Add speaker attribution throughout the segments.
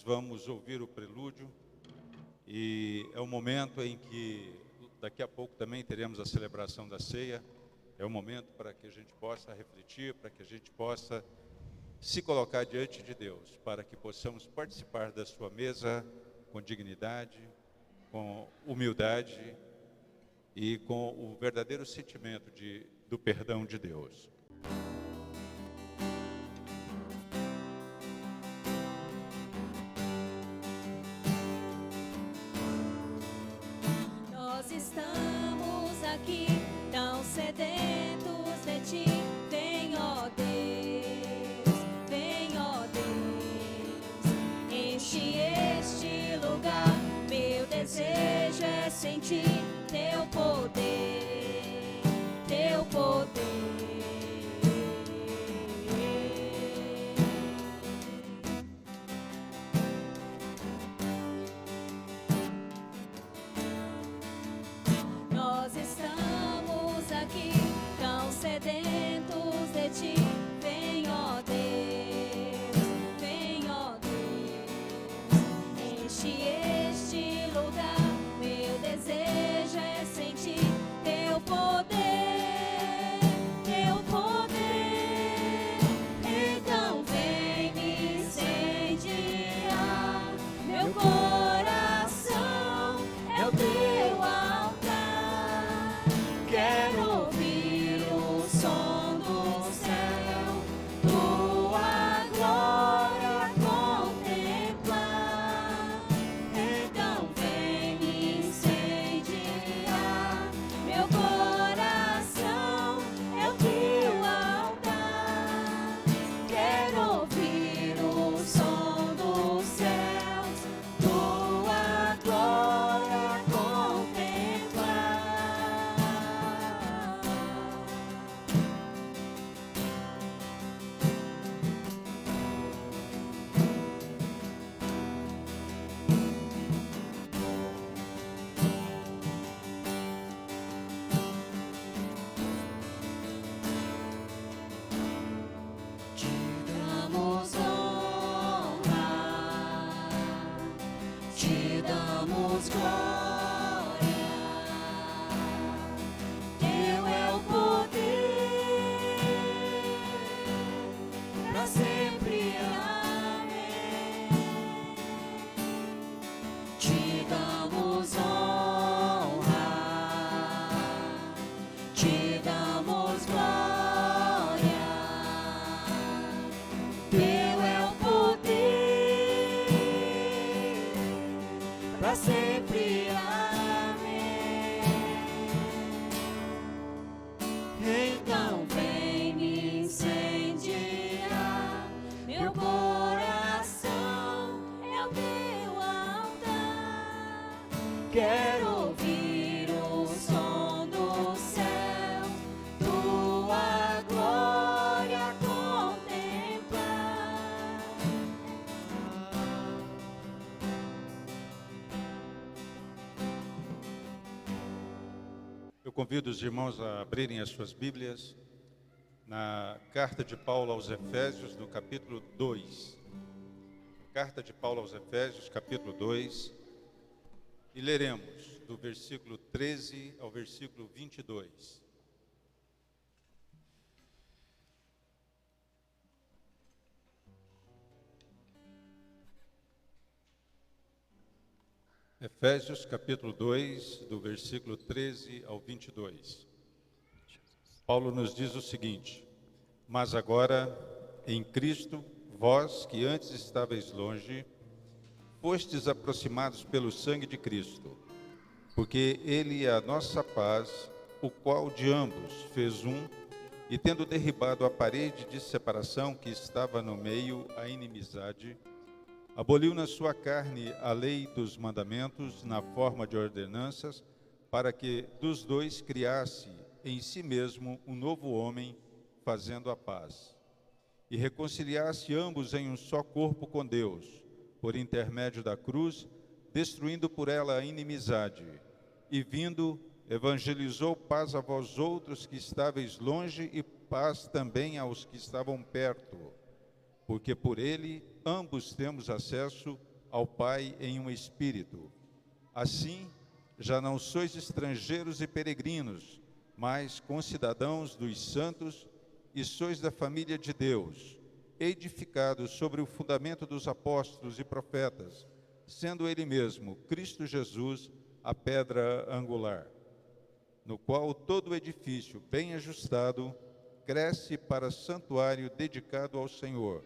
Speaker 1: vamos ouvir o prelúdio e é o momento em que daqui a pouco também teremos a celebração da ceia. É o momento para que a gente possa refletir, para que a gente possa se colocar diante de Deus, para que possamos participar da sua mesa com dignidade, com humildade e com o verdadeiro sentimento do perdão de Deus.
Speaker 2: Nós estamos aqui tão sedentos de ti. Vem, ó Deus, enche este lugar. Meu desejo é sentir teu poder, teu poder. Nós estamos aqui tão sedentos de ti. Vem, ó Deus, enche este lugar. Meu desejo é sentir teu poder, teu poder. Então vem me incendiar. Meu coração é o teu altar. Quero ouvir o som do céu, tua glória contemplar. Então vem me incendiar. Meu coração é o teu altar. Quero ouvir o som dos céus, tua glória contemplar. Te damos honra, te damos glória. Teu é o poder, pra sempre. Amém. Te damos honra, te damos glória. Teu é o poder, pra sempre. Amém. Então vem me incendiar. Meu coração é o teu altar. Quero ouvir o som do céu, tua glória contemplar.
Speaker 1: Eu convido os irmãos a abrirem as suas Bíblias na carta de Paulo aos Efésios, no capítulo 2. Carta de Paulo aos Efésios, capítulo 2, e leremos do versículo 13 ao versículo 22. Efésios, capítulo 2, do versículo 13 ao 22. Paulo nos diz o seguinte: Mas agora, em Cristo, vós que antes estáveis longe, fostes aproximados pelo sangue de Cristo, porque Ele é a nossa paz, o qual de ambos fez um, e tendo derribado a parede de separação que estava no meio, a inimizade, aboliu na sua carne a lei dos mandamentos na forma de ordenanças, para que dos dois criasse em si mesmo um novo homem, fazendo a paz, e reconciliasse ambos em um só corpo com Deus, por intermédio da cruz, destruindo por ela a inimizade, e vindo, evangelizou paz a vós outros que estáveis longe e paz também aos que estavam perto, porque por ele ambos temos acesso ao Pai em um espírito. Assim, já não sois estrangeiros e peregrinos, mas concidadãos dos santos, e sois da família de Deus, edificados sobre o fundamento dos apóstolos e profetas, sendo Ele mesmo, Cristo Jesus, a pedra angular, no qual todo o edifício, bem ajustado, cresce para santuário dedicado ao Senhor,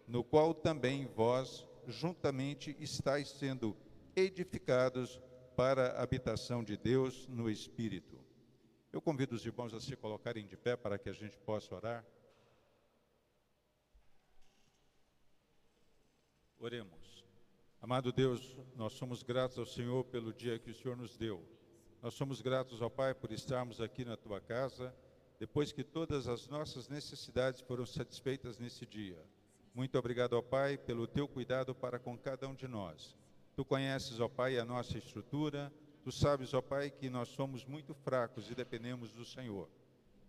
Speaker 1: no qual também vós, juntamente, estáis sendo edificados para a habitação de Deus no Espírito. Eu convido os irmãos a se colocarem de pé para que a gente possa orar. Oremos. Amado Deus, nós somos gratos ao Senhor pelo dia que o Senhor nos deu. Nós somos gratos ao Pai por estarmos aqui na Tua casa, depois que todas as nossas necessidades foram satisfeitas nesse dia. Muito obrigado, ó Pai, pelo Teu cuidado para com cada um de nós. Tu conheces, ó Pai, a nossa estrutura. Tu sabes, ó Pai, que nós somos muito fracos e dependemos do Senhor.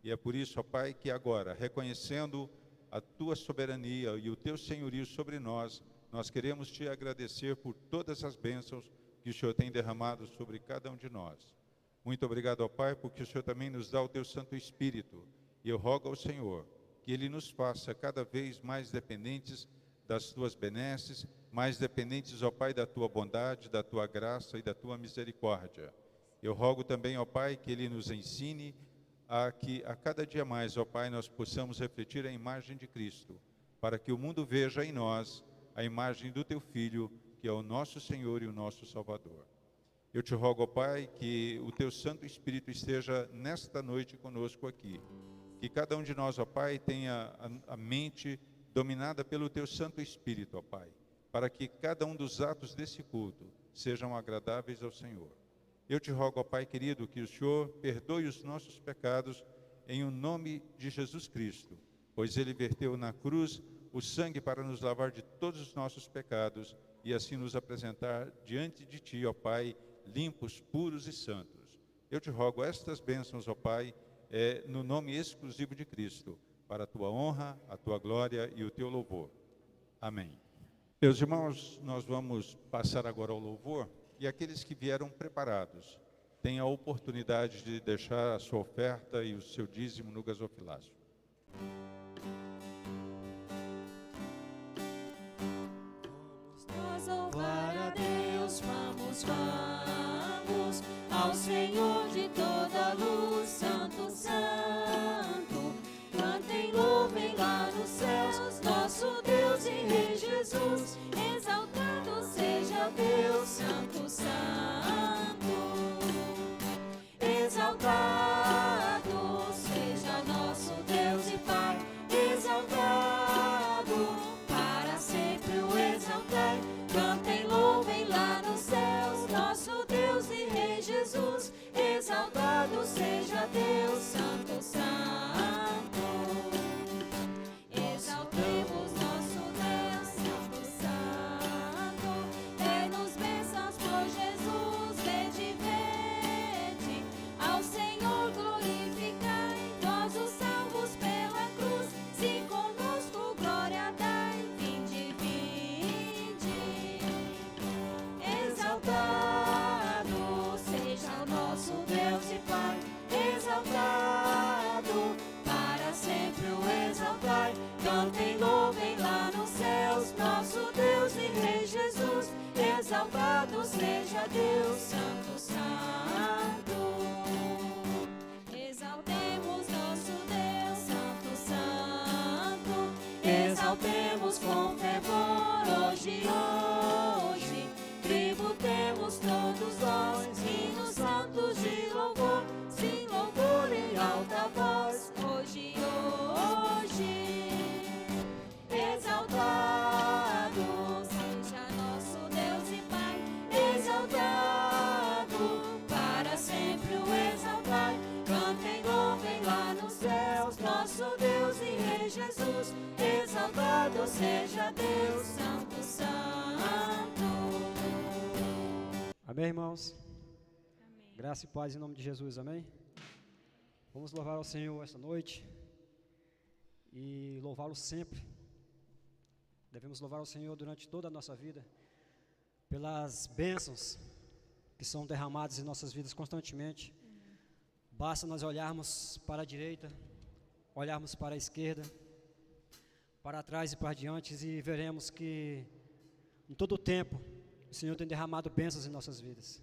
Speaker 1: E é por isso, ó Pai, que agora, reconhecendo a Tua soberania e o Teu senhorio sobre nós, nós queremos Te agradecer por todas as bênçãos que o Senhor tem derramado sobre cada um de nós. Muito obrigado, ó Pai, porque o Senhor também nos dá o Teu Santo Espírito. E eu rogo ao Senhor que Ele nos faça cada vez mais dependentes das Tuas benesses, mais dependentes, ó Pai, da Tua bondade, da Tua graça e da Tua misericórdia. Eu rogo também, ó Pai, que Ele nos ensine a que a cada dia mais, ó Pai, nós possamos refletir a imagem de Cristo, para que o mundo veja em nós a imagem do Teu Filho, que é o nosso Senhor e o nosso Salvador. Eu te rogo, ó Pai, que o Teu Santo Espírito esteja nesta noite conosco aqui. Que cada um de nós, ó Pai, tenha a mente dominada pelo Teu Santo Espírito, ó Pai, para que cada um dos atos desse culto sejam agradáveis ao Senhor. Eu te rogo, ó Pai querido, que o Senhor perdoe os nossos pecados em o nome de Jesus Cristo, pois Ele verteu na cruz o sangue para nos lavar de todos os nossos pecados e assim nos apresentar diante de Ti, ó Pai, limpos, puros e santos. Eu te rogo estas bênçãos, ó Pai, no nome exclusivo de Cristo, para a Tua honra, a Tua glória e o Teu louvor. Amém. Meus irmãos, nós vamos passar agora ao louvor, e aqueles que vieram preparados têm a oportunidade de deixar a sua oferta e o seu dízimo no gasofilácio.
Speaker 2: Vamos louvar a Deus, vamos ao Senhor de toda luz, Santo, Santo. Cantem, louvem lá nos céus, nosso Deus e Rei Jesus. Exaltado seja Deus, Santo, Santo. Exaltado seja nosso Deus e Pai. Exaltado, para sempre o exaltai. Cantem, louvem lá nos céus, nosso Deus e Rei Jesus. Exaltado seja Deus, Santo, Santo. Exaltemos nosso Deus, Santo, Santo. Dê-nos bênçãos por Jesus, vede, vede. Ao Senhor glorificai, vós os salvos pela cruz. Se conosco glória dai, vinde, vinde. Exaltado seja o nosso Deus e Pai. Exaltado, para sempre o exaltai. Cantem, louvem lá nos céus, nosso Deus e Rei Jesus. Exaltado seja Deus, Santo, Santo. Exaltemos nosso Deus, Santo, Santo. Exaltemos com fervor hoje, hoje. Tributemos todos nós, hinos santos de louvor. Sim, louvor em alta voz, hoje, hoje. Exaltado seja nosso Deus e Pai. Exaltado, para sempre o exaltai. Cantem, louvem lá nos céus, nosso Deus e Rei Jesus. Exaltado seja Deus, Santo, Santo.
Speaker 3: Amém, irmãos?
Speaker 2: Amém.
Speaker 3: Graça e paz em nome de Jesus, amém? Vamos louvar ao Senhor esta noite e louvá-lo sempre. Devemos louvar ao Senhor durante toda a nossa vida, pelas bênçãos que são derramadas em nossas vidas constantemente. Basta nós olharmos para a direita, olharmos para a esquerda, para trás e para diante, e veremos que em todo o tempo o Senhor tem derramado bênçãos em nossas vidas.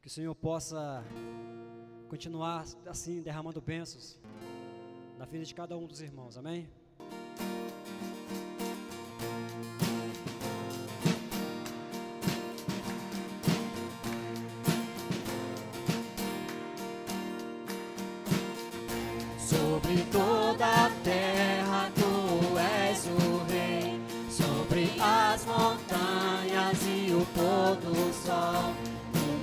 Speaker 3: Que o Senhor possa continuar assim derramando bênçãos na vida de cada um dos irmãos, amém?
Speaker 2: Sobre toda a terra tu és o rei, sobre as montanhas e o pôr do sol.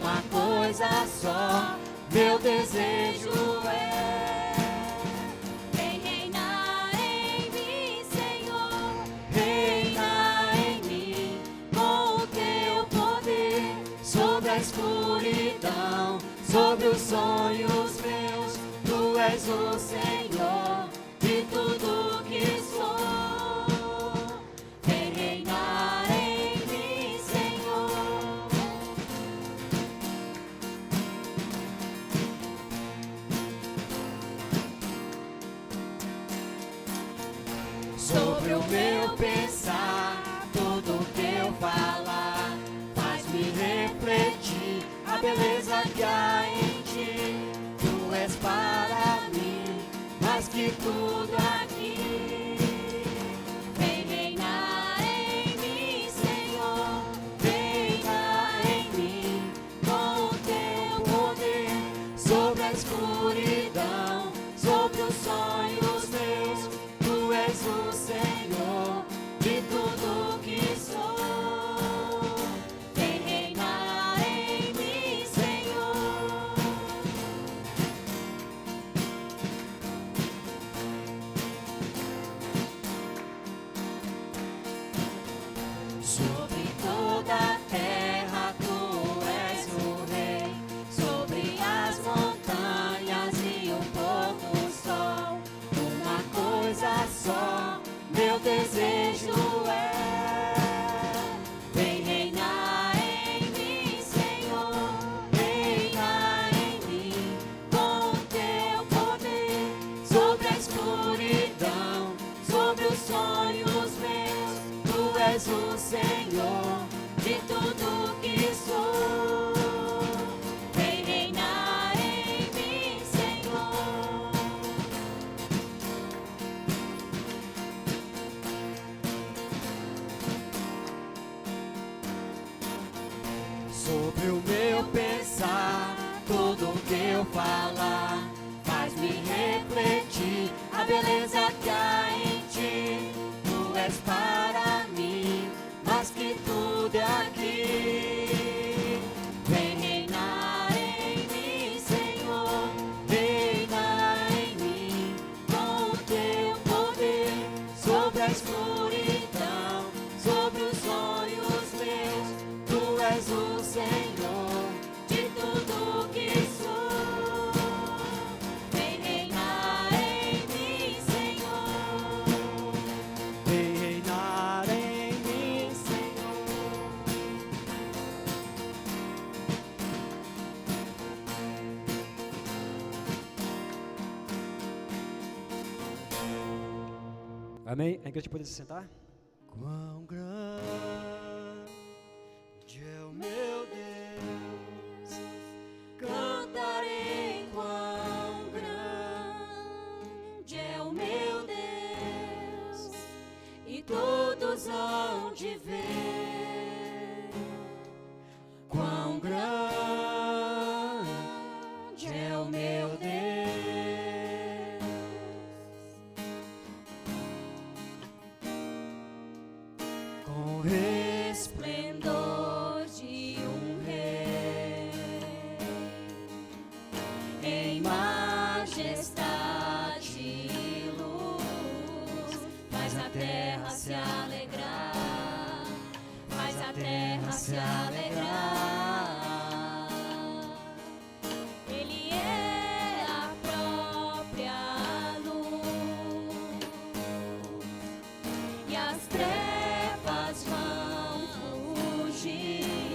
Speaker 2: Uma coisa só, meu desejo é: vem reinar em mim, Senhor, reina em mim com o teu poder, sobre a escuridão, sobre os sonhos meus. Tu és o Senhor de tudo que sou. Vem reinar em mim, Senhor. Sobre o meu pensar, tudo que eu falar, faz-me refletir a beleza que há em ti. Tu és para mim mais que tudo aqui. Vem reinar em mim, Senhor, reina em mim com o teu poder, sobre a escuridão, sobre os sonhos meus. Tu és o Senhor de tudo que sou. Vem reinar em mim, Senhor. Sobre toda a terra tu és o rei, sobre as montanhas e o pôr do sol. Uma coisa só, meu desejo é: vem reinar em mim, Senhor, reina em mim com o teu poder, sobre a escuridão, sobre os sonhos meus. Tu és o Senhor de tudo que sou. Vem reinar em mim, Senhor. Sobre o meu pensar, tudo que eu falar, faz-me refletir a beleza que há em ti. Tu és para mim mais que tudo aqui. Vem reinar em mim, Senhor, reina em mim com o teu poder, sobre a escuridão, sobre os sonhos meus. Tu és o Senhor de tudo que sou. Vem reinar em mim, Senhor.
Speaker 3: Vem reinar em mim,
Speaker 2: Senhor.
Speaker 3: amém? A igreja pode se sentar? Quão grande é o meu Deus,
Speaker 2: Cantarei quão grande é o meu Deus, e todos hão de ver quão grande é o meu Deus.
Speaker 3: com
Speaker 2: Resplendor de um rei, em majestade e luz, faz a terra se alegrar, faz a terra se alegrar. Ele é a própria luz, e as trevas vão fugir.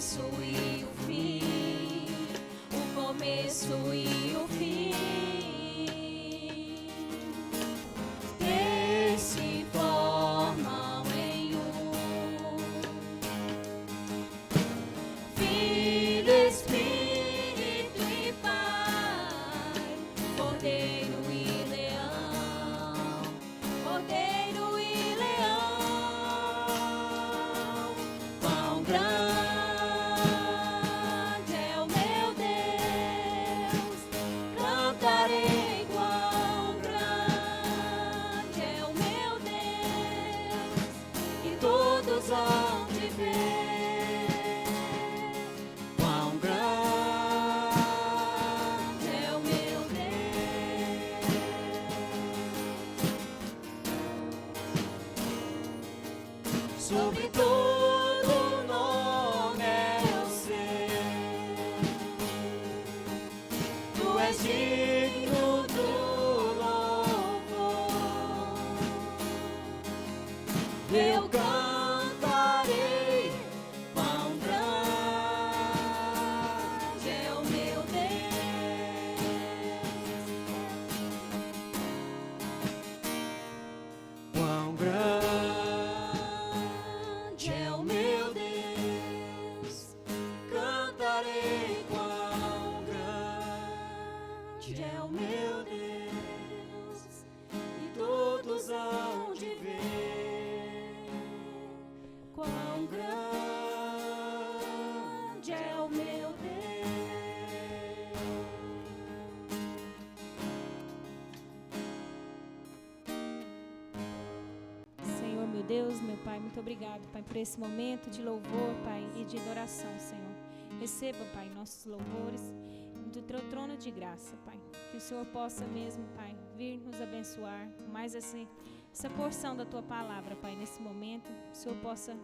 Speaker 2: começo e o fim, o começo e o fim. Três se formam em um. Filho, Espírito e Pai, Cordeiro e Leão, Cordeiro e Leão. Quão grande é o meu Deus, cantarei. Quão grande é o meu Deus, e todos hão de ver. Quão grande é o meu Deus. Sobre todo nome eu sei, tu és digno do louvor. Eu cantarei, quão grande é o meu Deus. Quão grande é o meu Deus, cantarei. Quão grande é o meu Deus, e todos hão de ver. Quão grande é o meu Deus.
Speaker 4: Senhor, meu Deus, meu Pai, muito obrigado, Pai, por esse momento de louvor, Pai, e de adoração, Senhor. Receba, Pai, nossos louvores do teu trono de graça, Pai. Que o Senhor possa mesmo, Pai, vir nos abençoar com mais essa porção da tua palavra, Pai, nesse momento. Que o Senhor possa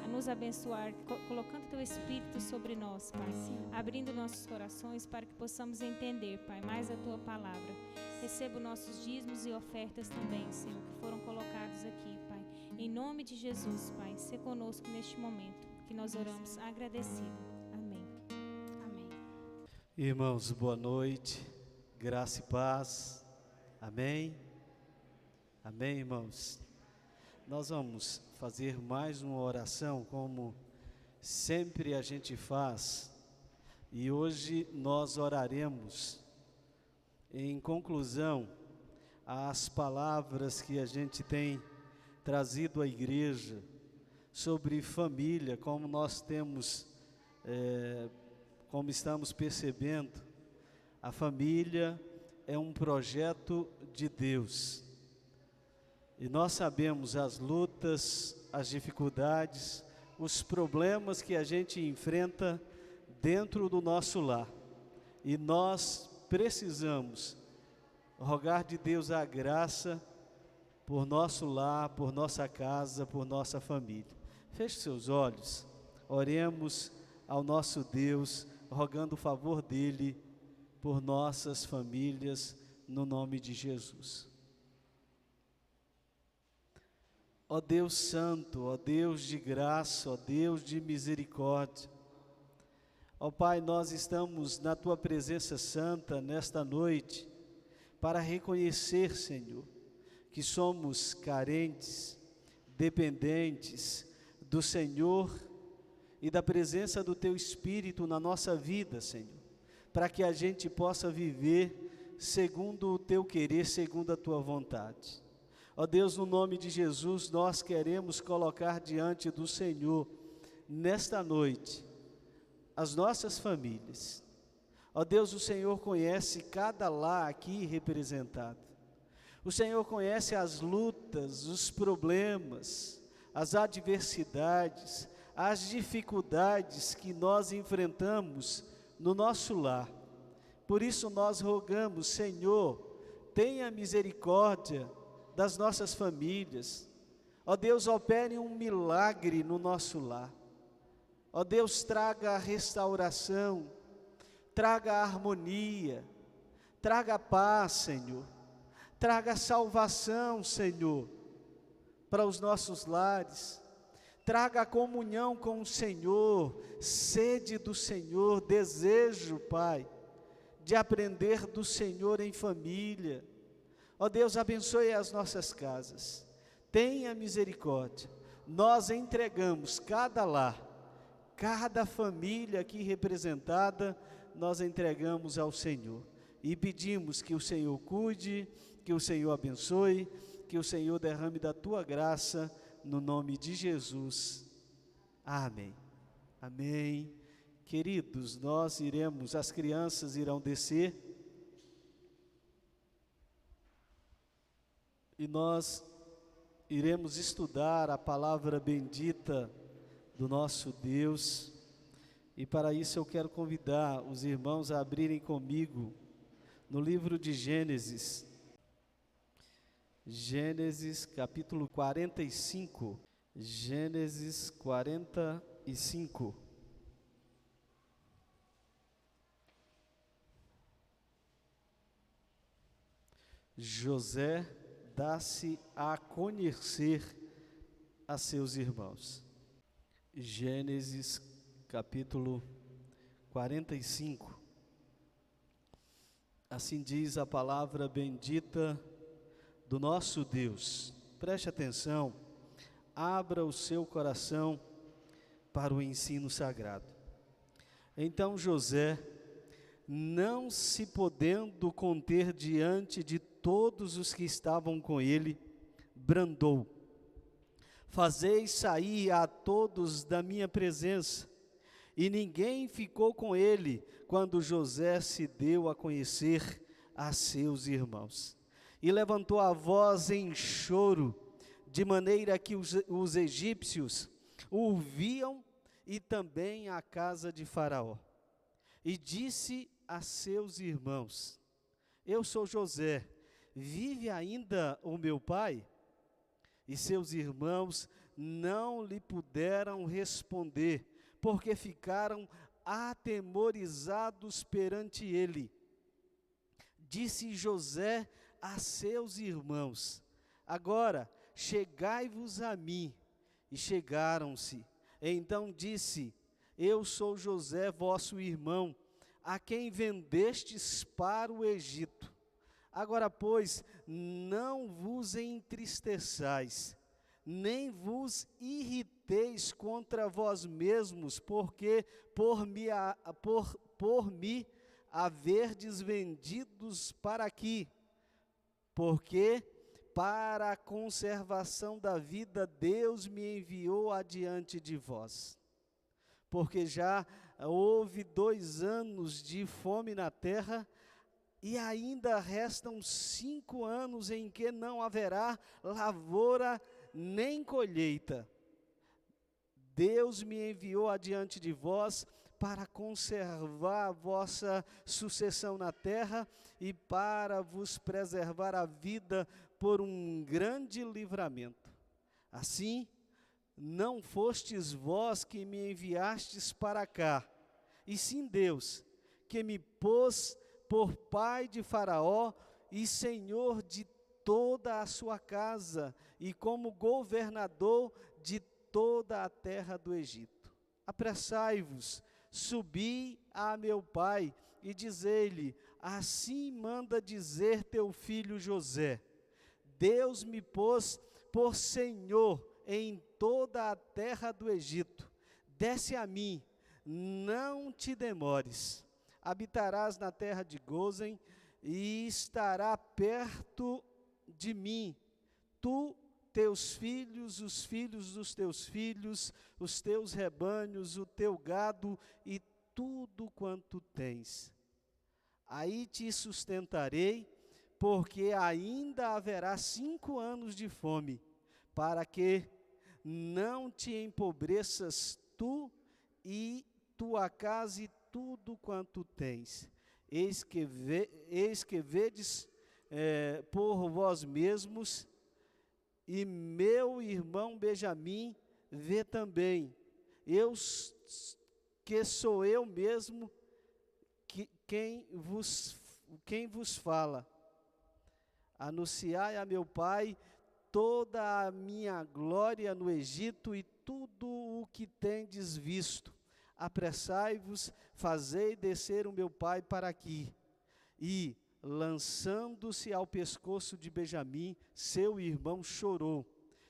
Speaker 4: nos abençoar, colocando teu Espírito sobre nós, Pai, abrindo nossos corações para que possamos entender, Pai, mais a tua palavra. Receba os nossos dízimos e ofertas também, Senhor, que foram colocados aqui, Pai. Em nome de Jesus, Pai, se conosco neste momento, que nós oramos agradecido. Amém. Amém.
Speaker 5: Irmãos, boa noite, graça e paz, amém? Amém, irmãos? Nós vamos fazer mais uma oração, como sempre a gente faz, e hoje nós oraremos, em conclusão, às palavras que a gente tem trazido à igreja, sobre família, como nós temos, como estamos percebendo, a família é um projeto de Deus. E nós sabemos as lutas, as dificuldades, os problemas que a gente enfrenta dentro do nosso lar. E nós precisamos rogar de Deus a graça por nosso lar, por nossa casa, por nossa família. Feche seus olhos, oremos ao nosso Deus, rogando o favor dEle por nossas famílias, no nome de Jesus. Ó Deus Santo, ó Deus de graça, ó Deus de misericórdia, ó Pai, nós estamos na Tua presença santa nesta noite, para reconhecer, Senhor, que somos carentes, dependentes do Senhor e da presença do Teu Espírito na nossa vida, Senhor, para que a gente possa viver segundo o Teu querer, segundo a Tua vontade. Ó Deus, no nome de Jesus, nós queremos colocar diante do Senhor, nesta noite, as nossas famílias. Ó Deus, o Senhor conhece cada lar aqui representado. O Senhor conhece as lutas, os problemas, as adversidades, as dificuldades que nós enfrentamos no nosso lar. Por isso nós rogamos, Senhor, tenha misericórdia das nossas famílias. Ó Deus, opere um milagre no nosso lar. Ó Deus, traga a restauração, traga a harmonia, traga a paz, Senhor. Traga salvação, Senhor, para os nossos lares. traga comunhão com o Senhor, sede do Senhor, desejo, Pai, de aprender do Senhor em família. Ó Deus, abençoe as nossas casas, tenha misericórdia. Nós entregamos cada lar, cada família aqui representada, nós entregamos ao Senhor. E pedimos que o Senhor cuide, que o Senhor abençoe, que o Senhor derrame da tua graça, no nome de Jesus. Amém. Amém. Queridos, as crianças irão descer, e nós iremos estudar a palavra bendita do nosso Deus, e para isso eu quero convidar os irmãos a abrirem comigo no livro de Gênesis, capítulo 45, Gênesis 45. José dá-se a conhecer a seus irmãos. Gênesis capítulo 45. Assim diz a palavra bendita do nosso Deus. Preste atenção, abra o seu coração para o ensino sagrado. Então José, não se podendo conter diante de todos os que estavam com ele, bradou: fazei sair a todos da minha presença. E ninguém ficou com ele quando José se deu a conhecer a seus irmãos. E levantou a voz em choro, de maneira que os egípcios o ouviam, e também a casa de Faraó. E disse a seus irmãos: eu sou José, vive ainda o meu pai? E seus irmãos não lhe puderam responder, porque ficaram atemorizados perante ele. Disse José a seus irmãos: agora chegai-vos a mim. E chegaram-se. Então disse: eu sou José, vosso irmão, a quem vendestes para o Egito. Agora, pois, não vos entristeçais, nem vos irriteis contra vós mesmos, porque por me haverdes vendidos para aqui, porque para a conservação da vida Deus me enviou adiante de vós. Porque já houve 2 anos de fome na terra, e ainda restam 5 anos em que não haverá lavoura nem colheita. Deus me enviou adiante de vós para conservar a vossa sucessão na terra e para vos preservar a vida por um grande livramento. Assim, não fostes vós que me enviastes para cá, e sim Deus, que me pôs por pai de Faraó e senhor de toda a sua casa, e como governador de toda a terra do Egito. Apressai-vos, subi a meu pai, e dizei-lhe: assim manda dizer teu filho José: Deus me pôs por senhor em toda a terra do Egito. Desce a mim, não te demores. Habitarás na terra de Gósen, e estará perto de mim, tu, teus filhos, os filhos dos teus filhos, os teus rebanhos, o teu gado e tudo quanto tens. Aí te sustentarei, porque ainda haverá 5 anos de fome, para que não te empobreças tu e tua casa e tudo quanto tens. Eis que vedes por vós mesmos, e meu irmão Benjamim vê também. Que sou eu mesmo quem vos fala. Anunciai a meu pai toda a minha glória no Egito e tudo o que tendes visto. Apressai-vos, fazei descer o meu pai para aqui. E, lançando-se ao pescoço de Benjamim, seu irmão chorou.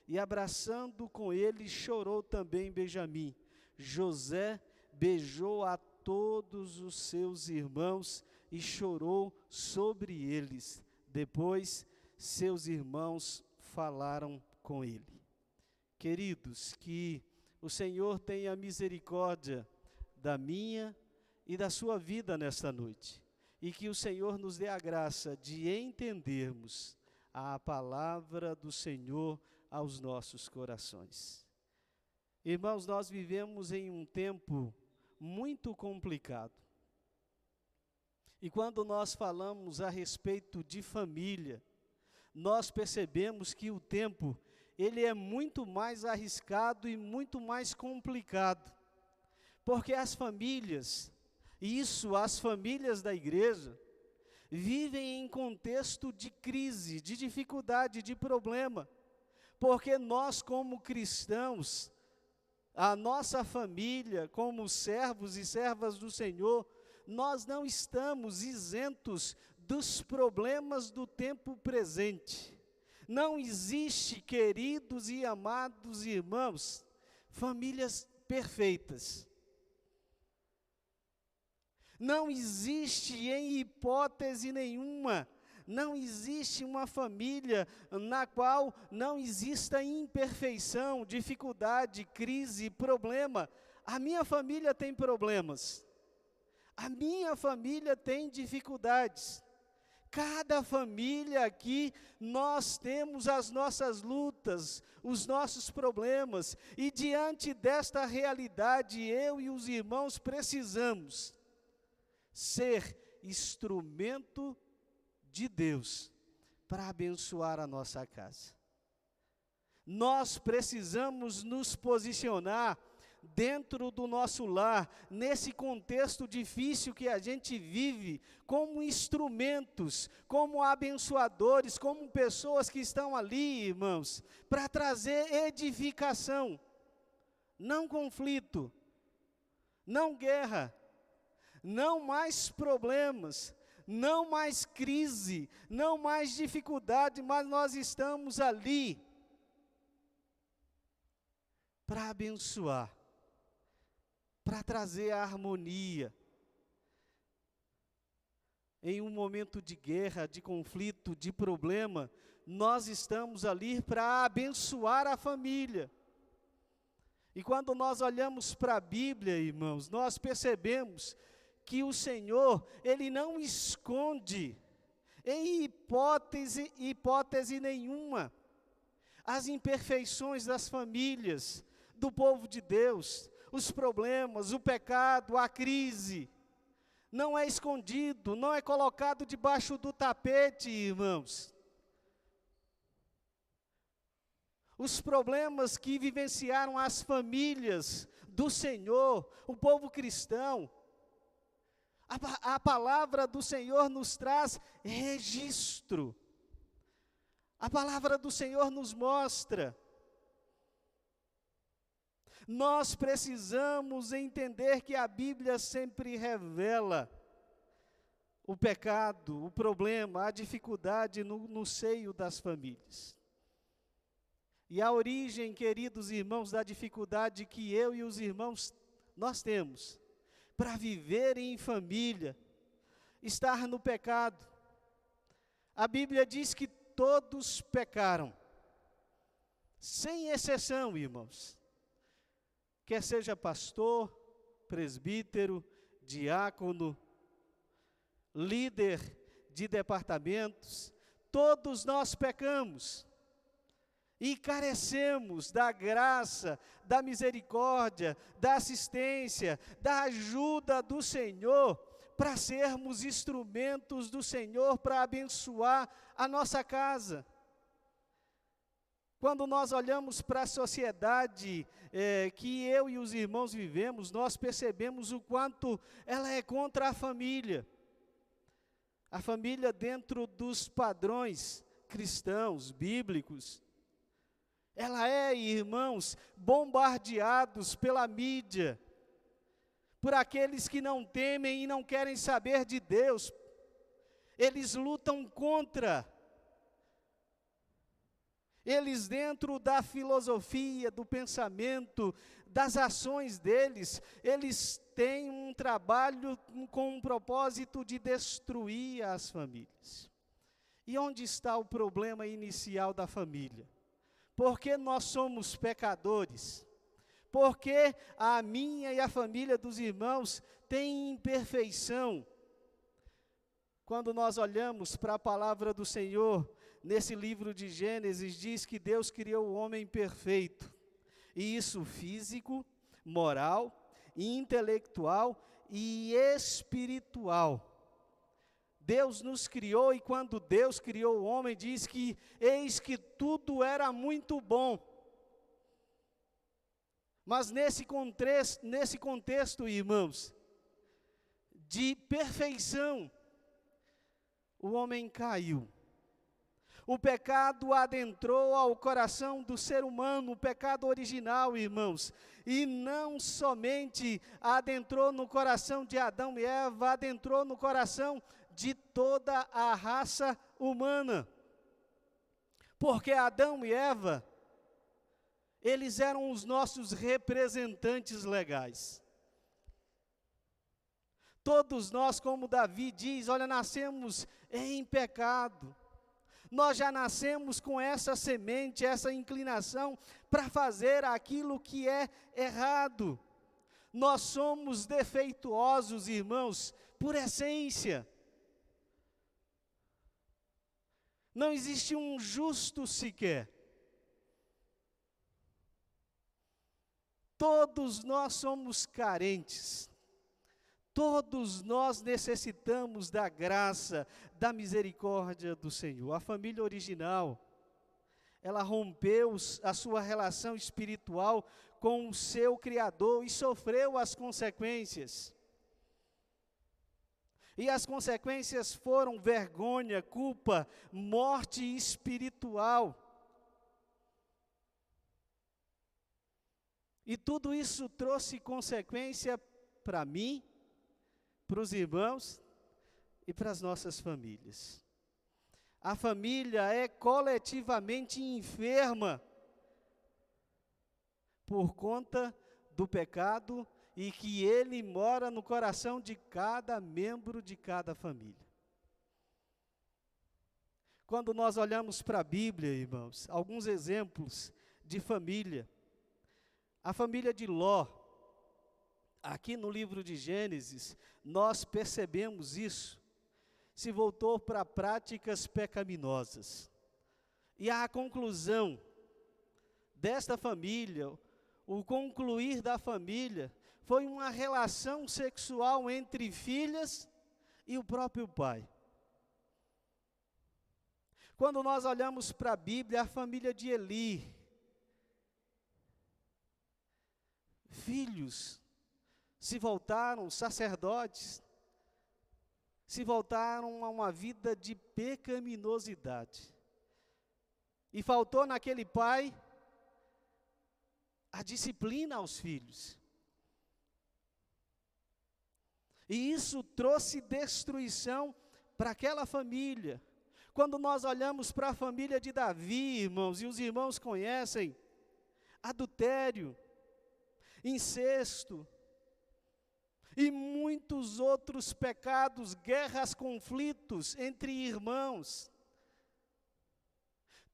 Speaker 5: E abraçando com ele, chorou também Benjamim. José beijou a todos os seus irmãos e chorou sobre eles. Depois, seus irmãos falaram com ele. Queridos, que o Senhor tenha misericórdia da minha e da sua vida nesta noite. E que o Senhor nos dê a graça de entendermos a palavra do Senhor aos nossos corações. Irmãos, nós vivemos em um tempo muito complicado. E quando nós falamos a respeito de família, nós percebemos que o tempo, ele é muito mais arriscado e muito mais complicado. Porque as famílias, as famílias da igreja, vivem em contexto de crise, de dificuldade, de problema. Porque nós, como cristãos, a nossa família, como servos e servas do Senhor, nós não estamos isentos dos problemas do tempo presente. Não existe, queridos e amados irmãos, famílias perfeitas. Não existe em hipótese nenhuma, não existe uma família na qual não exista imperfeição, dificuldade, crise, problema. A minha família tem problemas. A minha família tem dificuldades. Cada família aqui, nós temos as nossas lutas, os nossos problemas. E diante desta realidade, eu e os irmãos precisamos ser instrumento de Deus para abençoar a nossa casa. Nós precisamos nos posicionar dentro do nosso lar, nesse contexto difícil que a gente vive, como instrumentos, como abençoadores, como pessoas que estão ali, irmãos, para trazer edificação, não conflito, não guerra, não mais problemas, não mais crise, não mais dificuldade, mas nós estamos ali para abençoar, para trazer a harmonia. Em um momento de guerra, de conflito, de problema, nós estamos ali para abençoar a família. E quando nós olhamos para a Bíblia, irmãos, nós percebemos que o Senhor, Ele não esconde, em hipótese nenhuma, as imperfeições das famílias, do povo de Deus, os problemas, o pecado, a crise. Não é escondido, não é colocado debaixo do tapete, irmãos. Os problemas que vivenciaram as famílias do Senhor, o povo cristão, a palavra do Senhor nos traz registro. A palavra do Senhor nos mostra. Nós precisamos entender que a Bíblia sempre revela o pecado, o problema, a dificuldade no seio das famílias. E a origem, queridos irmãos, da dificuldade que eu e os irmãos nós temos para viver em família, estar no pecado. A Bíblia diz que todos pecaram, sem exceção, irmãos. Quer seja pastor, presbítero, diácono, líder de departamentos, todos nós pecamos e carecemos da graça, da misericórdia, da assistência, da ajuda do Senhor, para sermos instrumentos do Senhor para abençoar a nossa casa. Quando nós olhamos para a sociedade que eu e os irmãos vivemos, nós percebemos o quanto ela é contra a família. A família dentro dos padrões cristãos, bíblicos. ela é, irmãos, bombardeados pela mídia, por aqueles que não temem e não querem saber de Deus. Eles lutam contra. Eles, dentro da filosofia, do pensamento, das ações deles, eles têm um trabalho com um propósito de destruir as famílias. E onde está o problema inicial da família? Porque nós somos pecadores. Porque a minha e a família dos irmãos têm imperfeição. Quando nós olhamos para a palavra do Senhor, nesse livro de Gênesis, diz que Deus criou o homem perfeito. E isso físico, moral, intelectual e espiritual. Deus nos criou, e quando Deus criou o homem, diz que eis que tudo era muito bom. Mas nesse contexto, irmãos, de perfeição, o homem caiu. O pecado adentrou ao coração do ser humano, o pecado original, irmãos. E não somente adentrou no coração de Adão e Eva, adentrou no coração de toda a raça humana. Porque Adão e Eva, eles eram os nossos representantes legais. Todos nós, como Davi diz, olha, nascemos em pecado. Nós já nascemos com essa semente, essa inclinação para fazer aquilo que é errado. Nós somos defeituosos, irmãos, por essência. Não existe um justo sequer. Todos nós somos carentes. Todos nós necessitamos da graça, da misericórdia do Senhor. A família original, ela rompeu a sua relação espiritual com o seu Criador e sofreu as consequências. E as consequências foram vergonha, culpa, morte espiritual. E tudo isso trouxe consequência para mim, para os irmãos e para as nossas famílias. A família é coletivamente enferma por conta do pecado e que ele mora no coração de cada membro de cada família. Quando nós olhamos para a Bíblia, irmãos, alguns exemplos de família. A família de Ló, aqui no livro de Gênesis, nós percebemos isso, se voltou para práticas pecaminosas. E a conclusão desta família, o concluir da família, foi uma relação sexual entre filhas e o próprio pai. Quando nós olhamos para a Bíblia, a família de Eli, filhos se voltaram sacerdotes, se voltaram a uma vida de pecaminosidade. E faltou naquele pai a disciplina aos filhos. E isso trouxe destruição para aquela família. Quando nós olhamos para a família de Davi, irmãos, e os irmãos conhecem, adultério, incesto, e muitos outros pecados, guerras, conflitos entre irmãos.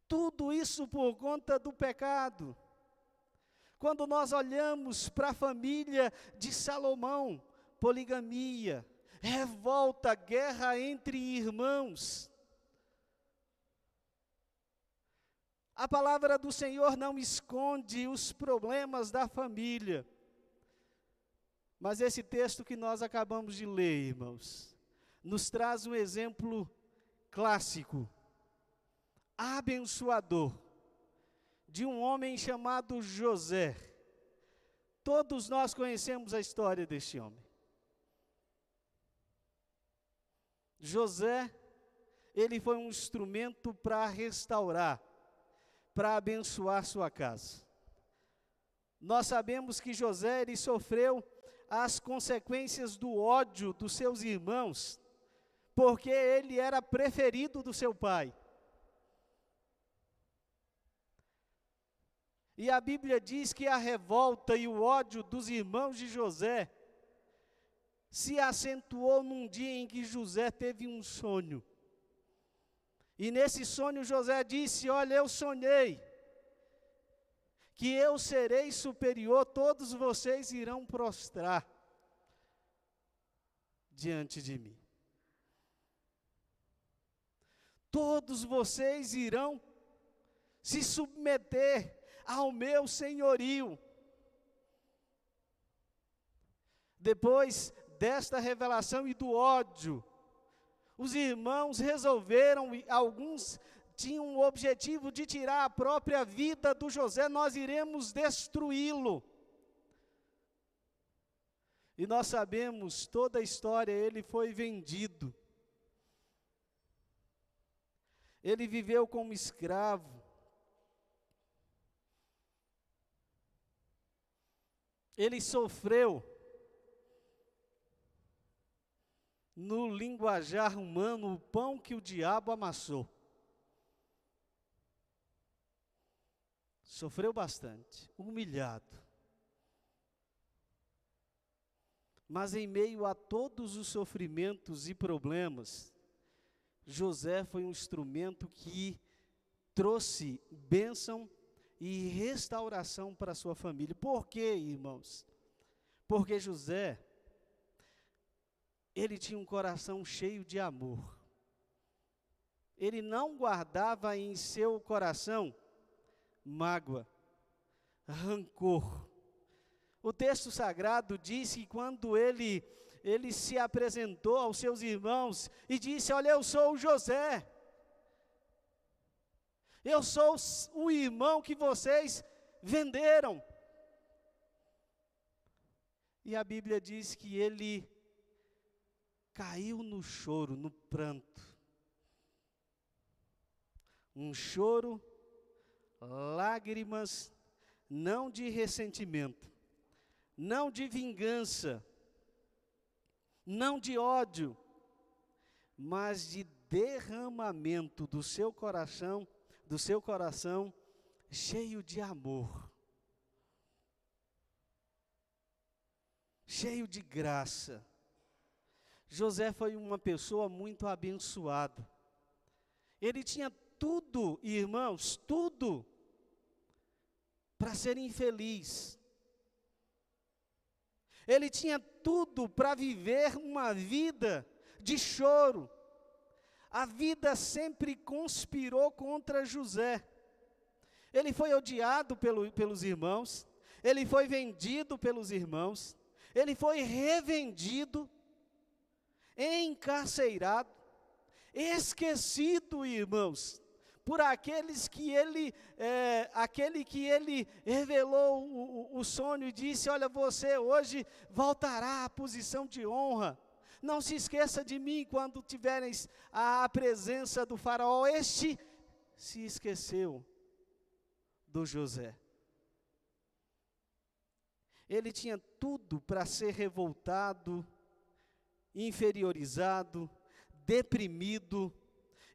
Speaker 5: Tudo isso por conta do pecado. Quando nós olhamos para a família de Salomão, poligamia, revolta, guerra entre irmãos. A palavra do Senhor não esconde os problemas da família. Mas esse texto que nós acabamos de ler, irmãos, nos traz um exemplo clássico, abençoador, de um homem chamado José. Todos nós conhecemos a história deste homem. José, ele foi um instrumento para restaurar, para abençoar sua casa. Nós sabemos que José, ele sofreu as consequências do ódio dos seus irmãos, porque ele era preferido do seu pai. E a Bíblia diz que a revolta e o ódio dos irmãos de José se acentuou num dia em que José teve um sonho. E nesse sonho José disse: olha, eu sonhei que eu serei superior, todos vocês irão prostrar diante de mim. Todos vocês irão se submeter ao meu senhorio. Depois desta revelação e do ódio, os irmãos resolveram, alguns tinham o objetivo de tirar a própria vida do José: nós iremos destruí-lo. E nós sabemos toda a história, ele foi vendido. Ele viveu como escravo. Ele sofreu, no linguajar humano, o pão que o diabo amassou. Sofreu bastante, humilhado. Mas em meio a todos os sofrimentos e problemas, José foi um instrumento que trouxe bênção e restauração para a sua família. Por quê, irmãos? Porque José, ele tinha um coração cheio de amor. Ele não guardava em seu coração mágoa, rancor. O texto sagrado diz que quando ele se apresentou aos seus irmãos e disse: olha, eu sou José, eu sou o irmão que vocês venderam. E a Bíblia diz que ele caiu no choro, no pranto. Um choro, lágrimas, não de ressentimento, não de vingança, não de ódio, mas de derramamento do seu coração cheio de amor, cheio de graça. José foi uma pessoa muito abençoada. Ele tinha tudo, irmãos, tudo para ser infeliz. Ele tinha tudo para viver uma vida de choro. A vida sempre conspirou contra José. Ele foi odiado pelos irmãos, ele foi vendido pelos irmãos, ele foi revendido, encarcerado, esquecido, irmãos, por aquele que ele revelou o sonho e disse: olha, você hoje voltará à posição de honra. Não se esqueça de mim quando tiveres a presença do faraó. Este se esqueceu do José. Ele tinha tudo para ser revoltado, inferiorizado, deprimido.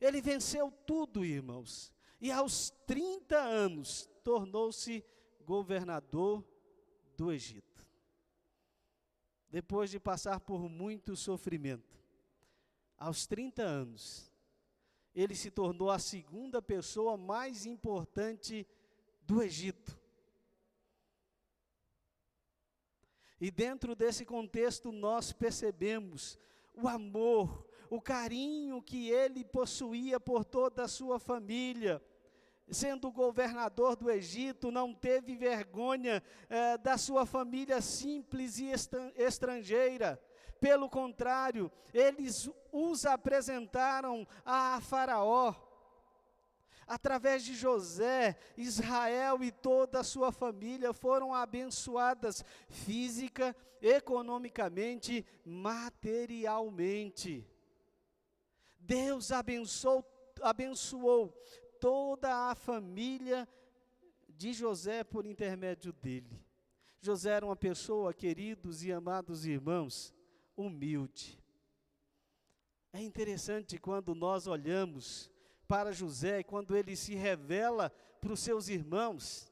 Speaker 5: Ele venceu tudo, irmãos. E aos 30 anos, tornou-se governador do Egito. Depois de passar por muito sofrimento, aos 30 anos, ele se tornou a segunda pessoa mais importante do Egito. E dentro desse contexto nós percebemos o amor, o carinho que ele possuía por toda a sua família. Sendo governador do Egito, não teve vergonha da sua família simples e estrangeira. Pelo contrário, eles os apresentaram a Faraó. Através de José, Israel e toda a sua família foram abençoadas física, economicamente, materialmente. Deus abençoou toda a família de José por intermédio dele. José era uma pessoa, queridos e amados irmãos, humilde. É interessante quando nós olhamos para José, quando ele se revela para os seus irmãos.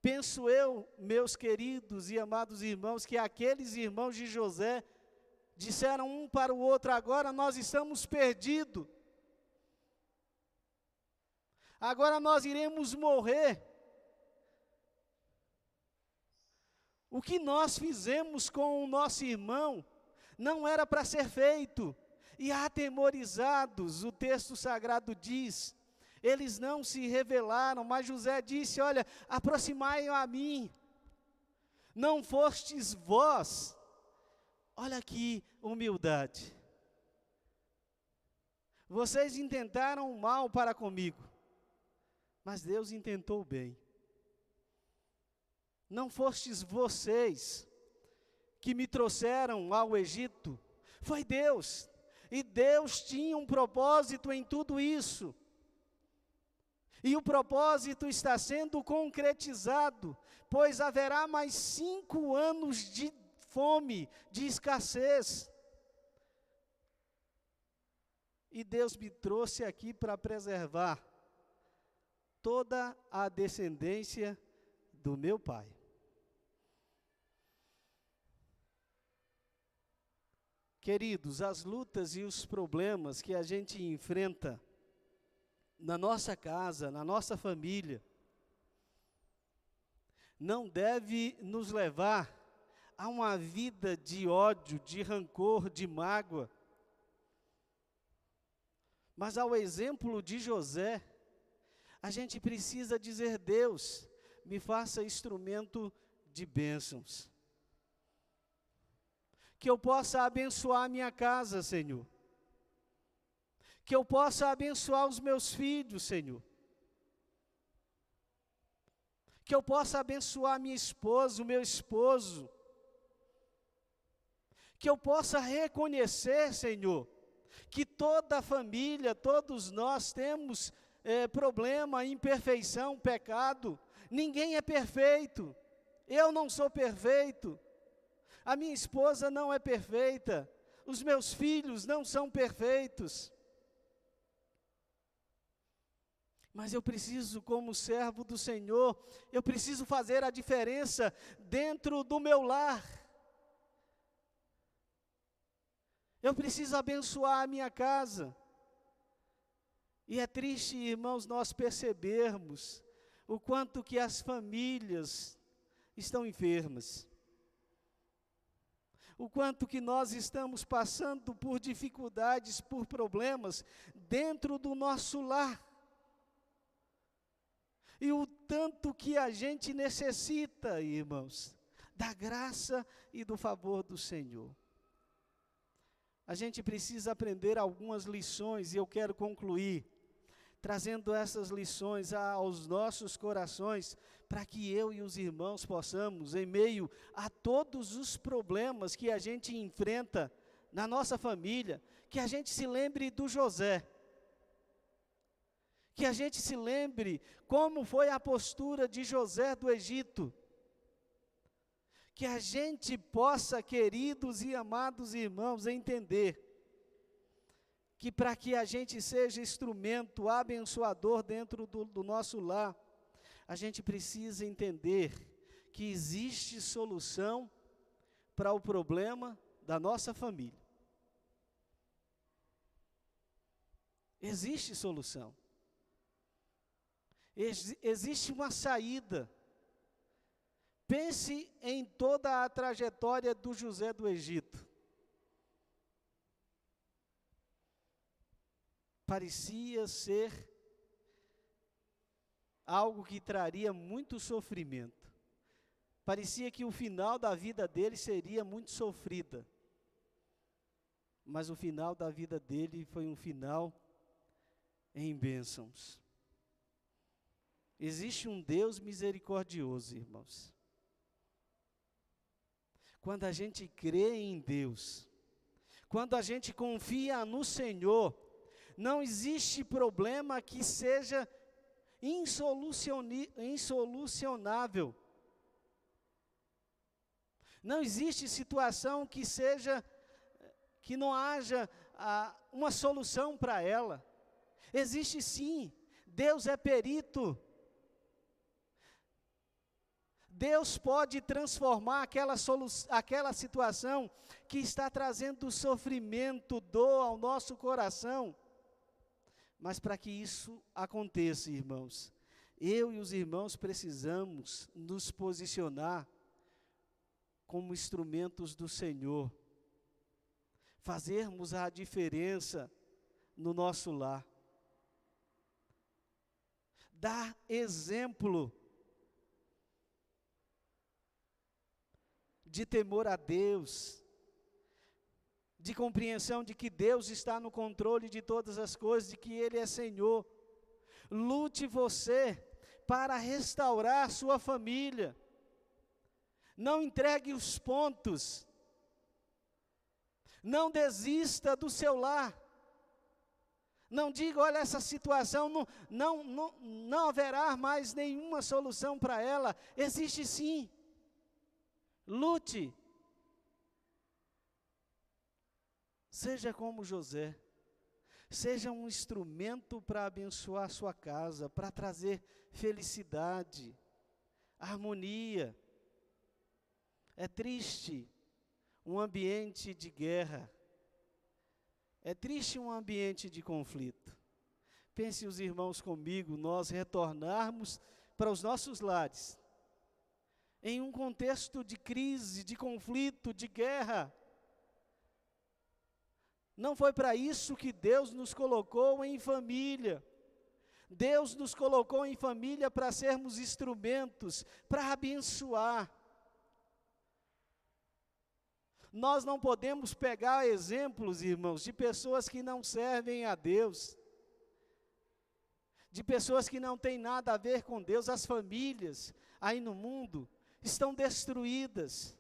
Speaker 5: Penso eu, meus queridos e amados irmãos, que aqueles irmãos de José disseram um para o outro: agora nós estamos perdidos. Agora nós iremos morrer. O que nós fizemos com o nosso irmão não era para ser feito. E atemorizados, o texto sagrado diz, eles não se rebelaram, mas José disse: olha, aproximai a mim, não fostes vós. Olha que humildade. Vocês intentaram o mal para comigo, mas Deus intentou o bem. Não fostes vocês que me trouxeram ao Egito, foi Deus. E Deus tinha um propósito em tudo isso. E o propósito está sendo concretizado, pois haverá mais 5 anos de fome, de escassez. E Deus me trouxe aqui para preservar toda a descendência do meu pai. Queridos, as lutas e os problemas que a gente enfrenta na nossa casa, na nossa família, não deve nos levar a uma vida de ódio, de rancor, de mágoa, mas ao exemplo de José, a gente precisa dizer: Deus, me faça instrumento de bênçãos. Que eu possa abençoar a minha casa, Senhor. Que eu possa abençoar os meus filhos, Senhor. Que eu possa abençoar minha esposa, o meu esposo. Que eu possa reconhecer, Senhor, que toda a família, todos nós temos problema, imperfeição, pecado. Ninguém é perfeito. Eu não sou perfeito. A minha esposa não é perfeita. Os meus filhos não são perfeitos. Mas eu preciso, como servo do Senhor, eu preciso fazer a diferença dentro do meu lar. Eu preciso abençoar a minha casa. E é triste, irmãos, nós percebermos o quanto que as famílias estão enfermas. O quanto que nós estamos passando por dificuldades, por problemas dentro do nosso lar. E o tanto que a gente necessita, irmãos, da graça e do favor do Senhor. A gente precisa aprender algumas lições, e eu quero concluir trazendo essas lições aos nossos corações, para que eu e os irmãos possamos, em meio a todos os problemas que a gente enfrenta na nossa família, que a gente se lembre do José, que a gente se lembre como foi a postura de José do Egito, que a gente possa, queridos e amados irmãos, entender que para que a gente seja instrumento abençoador dentro do nosso lar, a gente precisa entender que existe solução para o problema da nossa família. Existe solução. Existe uma saída. Pense em toda a trajetória do José do Egito. Parecia ser algo que traria muito sofrimento. Parecia que o final da vida dele seria muito sofrida. Mas o final da vida dele foi um final em bênçãos. Existe um Deus misericordioso, irmãos. Quando a gente crê em Deus, quando a gente confia no Senhor, não existe problema que seja insolucionável. Não existe situação que não haja uma solução para ela. Existe sim, Deus é perito. Deus pode transformar aquela situação que está trazendo sofrimento, dor ao nosso coração. Mas para que isso aconteça, irmãos, eu e os irmãos precisamos nos posicionar como instrumentos do Senhor, fazermos a diferença no nosso lar, dar exemplo de temor a Deus, de compreensão de que Deus está no controle de todas as coisas, de que Ele é Senhor. Lute você para restaurar sua família. Não entregue os pontos. Não desista do seu lar. Não diga, olha, essa situação não haverá mais nenhuma solução para ela. Existe sim. Lute. Seja como José. Seja um instrumento para abençoar a sua casa, para trazer felicidade, harmonia. É triste um ambiente de guerra. É triste um ambiente de conflito. Pense os irmãos comigo, nós retornarmos para os nossos lares, em um contexto de crise, de conflito, de guerra. Não foi para isso que Deus nos colocou em família. Deus nos colocou em família para sermos instrumentos, para abençoar. Nós não podemos pegar exemplos, irmãos, de pessoas que não servem a Deus, de pessoas que não têm nada a ver com Deus. As famílias aí no mundo estão destruídas,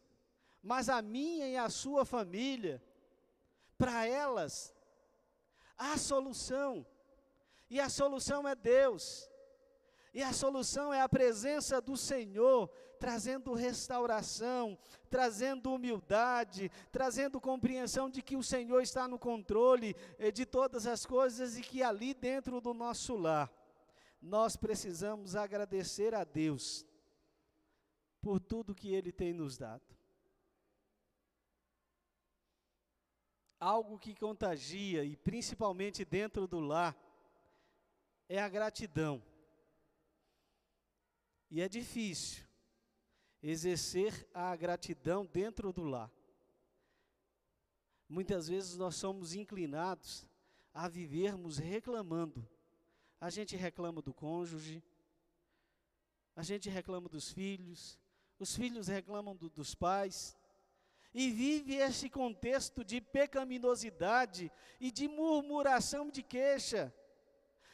Speaker 5: mas a minha e a sua família, para elas, há solução, e a solução é Deus, e a solução é a presença do Senhor, trazendo restauração, trazendo humildade, trazendo compreensão de que o Senhor está no controle de todas as coisas, e que ali dentro do nosso lar, nós precisamos agradecer a Deus, por tudo que Ele tem nos dado. Algo que contagia, e principalmente dentro do lar, é a gratidão. E é difícil exercer a gratidão dentro do lar. Muitas vezes nós somos inclinados a vivermos reclamando. A gente reclama do cônjuge, a gente reclama dos filhos, os filhos reclamam dos pais, e vive esse contexto de pecaminosidade e de murmuração, de queixa.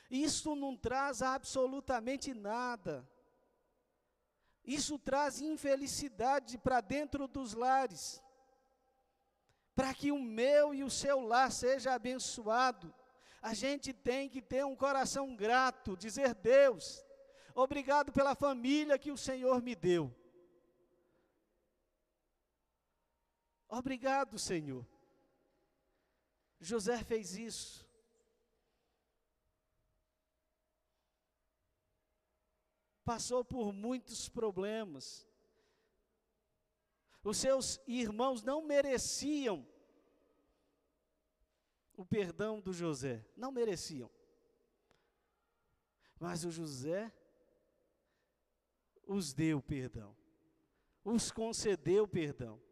Speaker 5: Isso não traz absolutamente nada. Isso traz infelicidade para dentro dos lares. Para que o meu e o seu lar seja abençoado, a gente tem que ter um coração grato, dizer: Deus, obrigado pela família que o Senhor me deu. Obrigado, Senhor. José fez isso. Passou por muitos problemas. Os seus irmãos não mereciam o perdão do José. Não mereciam. Mas o José os deu perdão. Os concedeu perdão.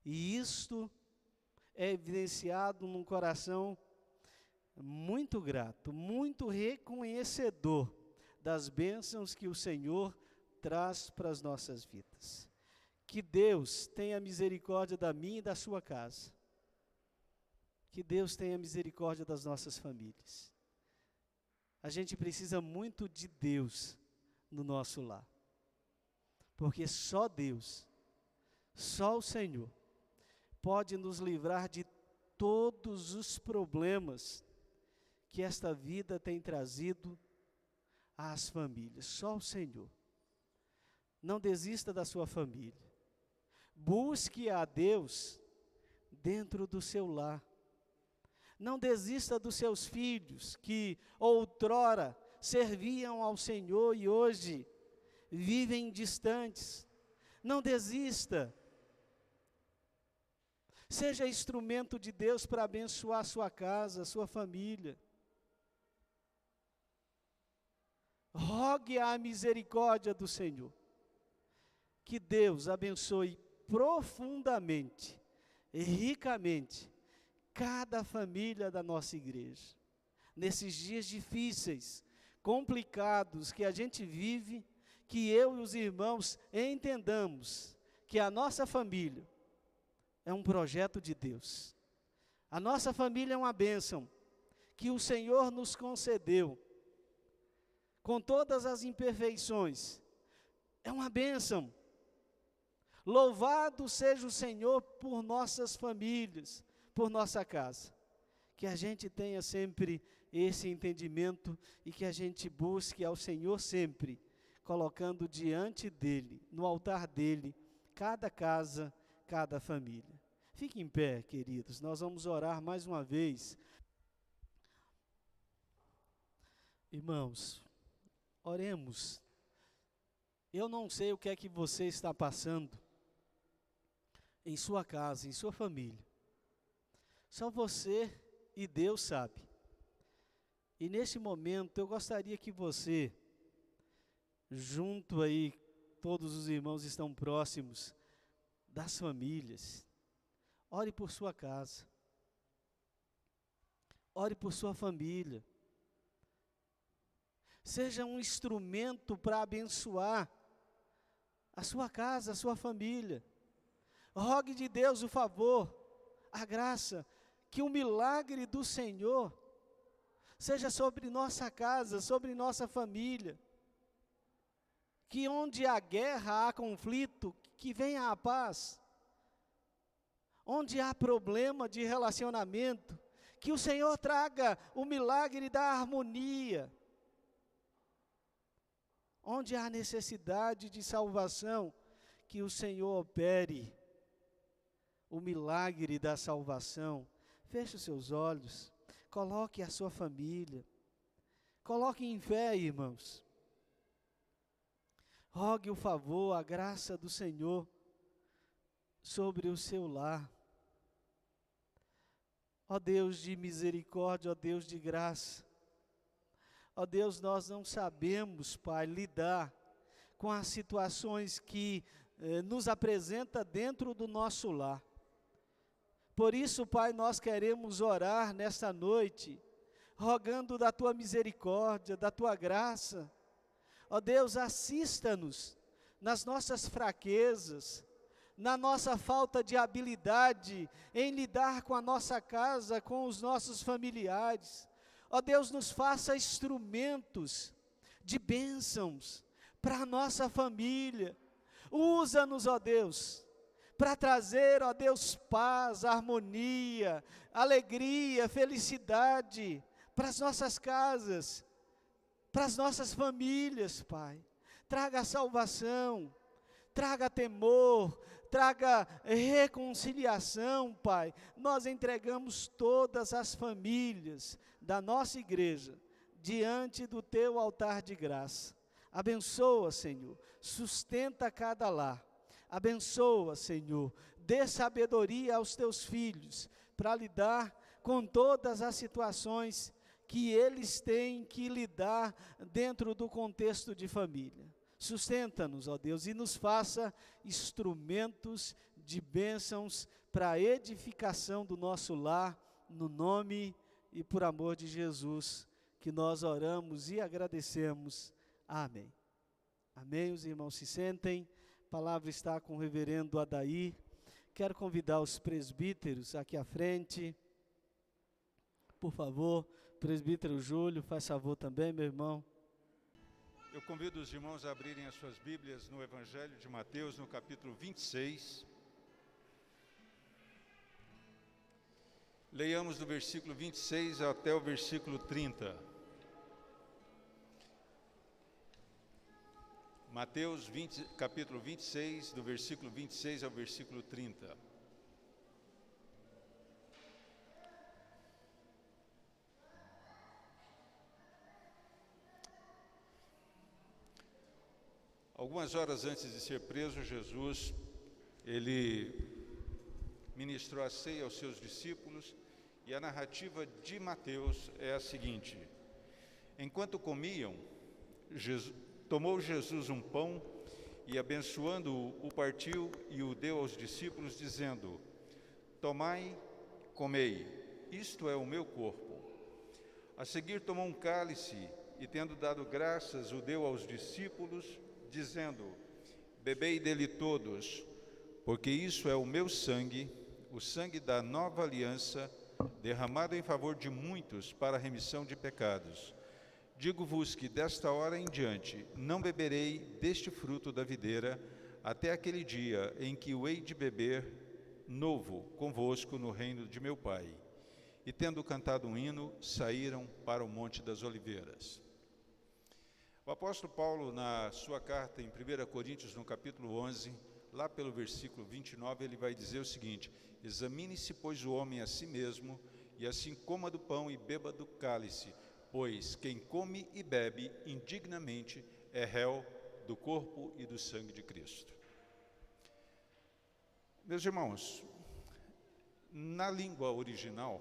Speaker 5: E isto é evidenciado num coração muito grato, muito reconhecedor das bênçãos que o Senhor traz para as nossas vidas. Que Deus tenha misericórdia da minha e da sua casa. Que Deus tenha misericórdia das nossas famílias. A gente precisa muito de Deus no nosso lar. Porque só Deus, só o Senhor, pode nos livrar de todos os problemas que esta vida tem trazido às famílias. Só o Senhor. Não desista da sua família. Busque a Deus dentro do seu lar. Não desista dos seus filhos, que outrora serviam ao Senhor e hoje vivem distantes. Não desista. Seja instrumento de Deus para abençoar a sua casa, a sua família. Rogue a misericórdia do Senhor. Que Deus abençoe profundamente e ricamente cada família da nossa igreja. Nesses dias difíceis, complicados que a gente vive, que eu e os irmãos entendamos que a nossa família é um projeto de Deus. A nossa família é uma bênção que o Senhor nos concedeu, com todas as imperfeições. É uma bênção. Louvado seja o Senhor por nossas famílias, por nossa casa. Que a gente tenha sempre esse entendimento e que a gente busque ao Senhor sempre, colocando diante dEle, no altar dEle, cada casa, cada família. Fique em pé, queridos, nós vamos orar mais uma vez. Irmãos, oremos. Eu não sei o que é que você está passando em sua casa, em sua família. Só você e Deus sabe. E nesse momento eu gostaria que você, junto aí, todos os irmãos estão próximos das famílias, ore por sua casa, ore por sua família, seja um instrumento para abençoar a sua casa, a sua família. Rogue de Deus o favor, a graça, que o milagre do Senhor seja sobre nossa casa, sobre nossa família. Que onde há guerra, há conflito, que venha a paz. Onde há problema de relacionamento, que o Senhor traga o milagre da harmonia. Onde há necessidade de salvação, que o Senhor opere o milagre da salvação. Feche os seus olhos, coloque a sua família, coloque em fé, irmãos. Rogue o favor, a graça do Senhor sobre o seu lar. Ó Deus de misericórdia, ó Deus de graça, ó Deus, nós não sabemos, Pai, lidar com as situações que nos apresenta dentro do nosso lar. Por isso, Pai, nós queremos orar nesta noite, rogando da Tua misericórdia, da Tua graça. Ó Deus, assista-nos nas nossas fraquezas, na nossa falta de habilidade em lidar com a nossa casa, com os nossos familiares. Ó Deus, nos faça instrumentos de bênçãos para a nossa família. Usa-nos, ó Deus, para trazer, ó Deus, paz, harmonia, alegria, felicidade para as nossas casas, para as nossas famílias, Pai. Traga salvação, traga temor, traga reconciliação, Pai. Nós entregamos todas as famílias da nossa igreja diante do Teu altar de graça. Abençoa, Senhor, sustenta cada lar. Abençoa, Senhor, dê sabedoria aos Teus filhos para lidar com todas as situações que eles têm que lidar dentro do contexto de família. Sustenta-nos, ó Deus, e nos faça instrumentos de bênçãos para a edificação do nosso lar, no nome e por amor de Jesus, que nós oramos e agradecemos. Amém. Amém. Os irmãos se sentem. A palavra está com o reverendo Adair. Quero convidar os presbíteros aqui à frente. Por favor, presbítero Júlio, faz favor também, meu irmão.
Speaker 1: Eu convido os irmãos a abrirem as suas Bíblias no Evangelho de Mateus, no capítulo 26. Leiamos do versículo 26 até o versículo 30. Mateus capítulo 26, do versículo 26 ao versículo 30. Algumas horas antes de ser preso, Jesus, ele ministrou a ceia aos seus discípulos, e a narrativa de Mateus é a seguinte: enquanto comiam, tomou Jesus um pão e, abençoando-o, o partiu e o deu aos discípulos, dizendo: tomai, comei, isto é o meu corpo. A seguir tomou um cálice e, tendo dado graças, o deu aos discípulos, dizendo: bebei dele todos, porque isso é o meu sangue, o sangue da nova aliança, derramado em favor de muitos para a remissão de pecados. Digo-vos que desta hora em diante não beberei deste fruto da videira, até aquele dia em que o hei de beber novo convosco no reino de meu Pai. E tendo cantado um hino, saíram para o Monte das Oliveiras. O apóstolo Paulo, na sua carta em 1 Coríntios, no capítulo 11, lá pelo versículo 29, ele vai dizer o seguinte: examine-se, pois, o homem a si mesmo, e assim coma do pão e beba do cálice, pois quem come e bebe indignamente é réu do corpo e do sangue de Cristo. Meus irmãos, na língua original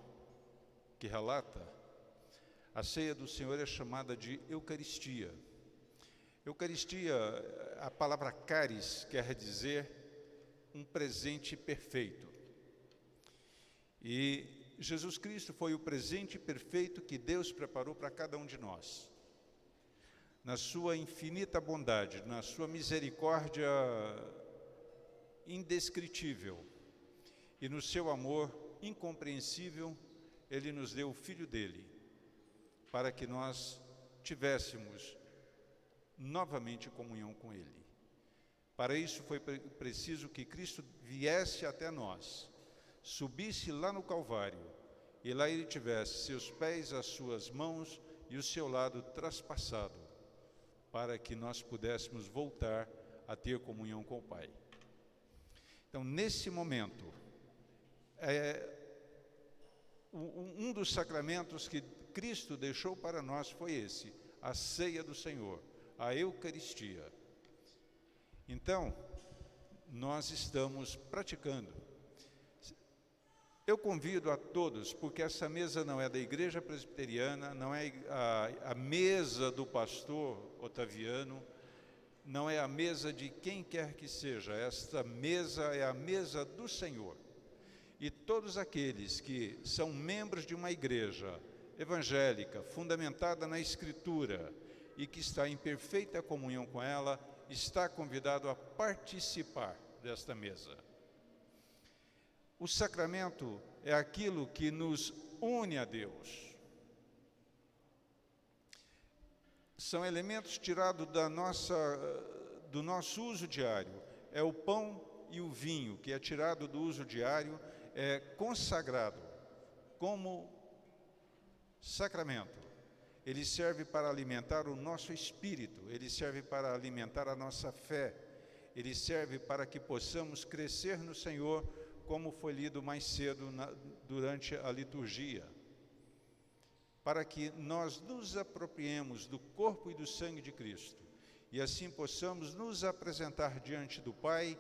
Speaker 1: que relata, a ceia do Senhor é chamada de Eucaristia. Eucaristia, a palavra caris quer dizer um presente perfeito. E Jesus Cristo foi o presente perfeito que Deus preparou para cada um de nós. Na sua infinita bondade, na sua misericórdia indescritível e no seu amor incompreensível, Ele nos deu o Filho dele, para que nós tivéssemos novamente comunhão com Ele. Para isso foi preciso que Cristo viesse até nós, subisse lá no Calvário, e lá Ele tivesse seus pés, as suas mãos e o seu lado traspassado, para que nós pudéssemos voltar a ter comunhão com o Pai. Então, nesse momento, um dos sacramentos que Cristo deixou para nós foi esse, a ceia do Senhor, a Eucaristia. Então, nós estamos praticando. Eu convido a todos, porque essa mesa não é da Igreja Presbiteriana, não é a mesa do pastor Otaviano, não é a mesa de quem quer que seja, esta mesa é a mesa do Senhor. E todos aqueles que são membros de uma igreja evangélica, fundamentada na Escritura, e que está em perfeita comunhão com ela, está convidado a participar desta mesa. O sacramento é aquilo que nos une a Deus. São elementos tirados do nosso uso diário. É o pão e o vinho, que é tirado do uso diário, é consagrado como sacramento. Ele serve para alimentar o nosso espírito, ele serve para alimentar a nossa fé, ele serve para que possamos crescer no Senhor, como foi lido mais cedo durante a liturgia, para que nós nos apropriemos do corpo e do sangue de Cristo, e assim possamos nos apresentar diante do Pai,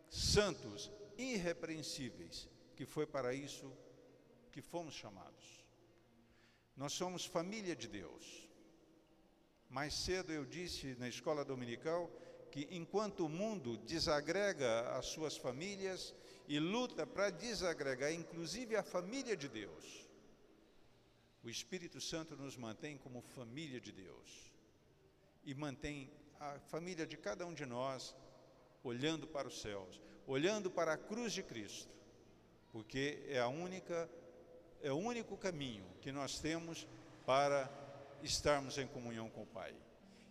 Speaker 1: santos, irrepreensíveis, que foi para isso que fomos chamados. Nós somos família de Deus. Mais cedo eu disse na escola dominical que enquanto o mundo desagrega as suas famílias e luta para desagregar inclusive a família de Deus, o Espírito Santo nos mantém como família de Deus e mantém a família de cada um de nós olhando para os céus, olhando para a cruz de Cristo, porque é o único caminho que nós temos para estarmos em comunhão com o Pai.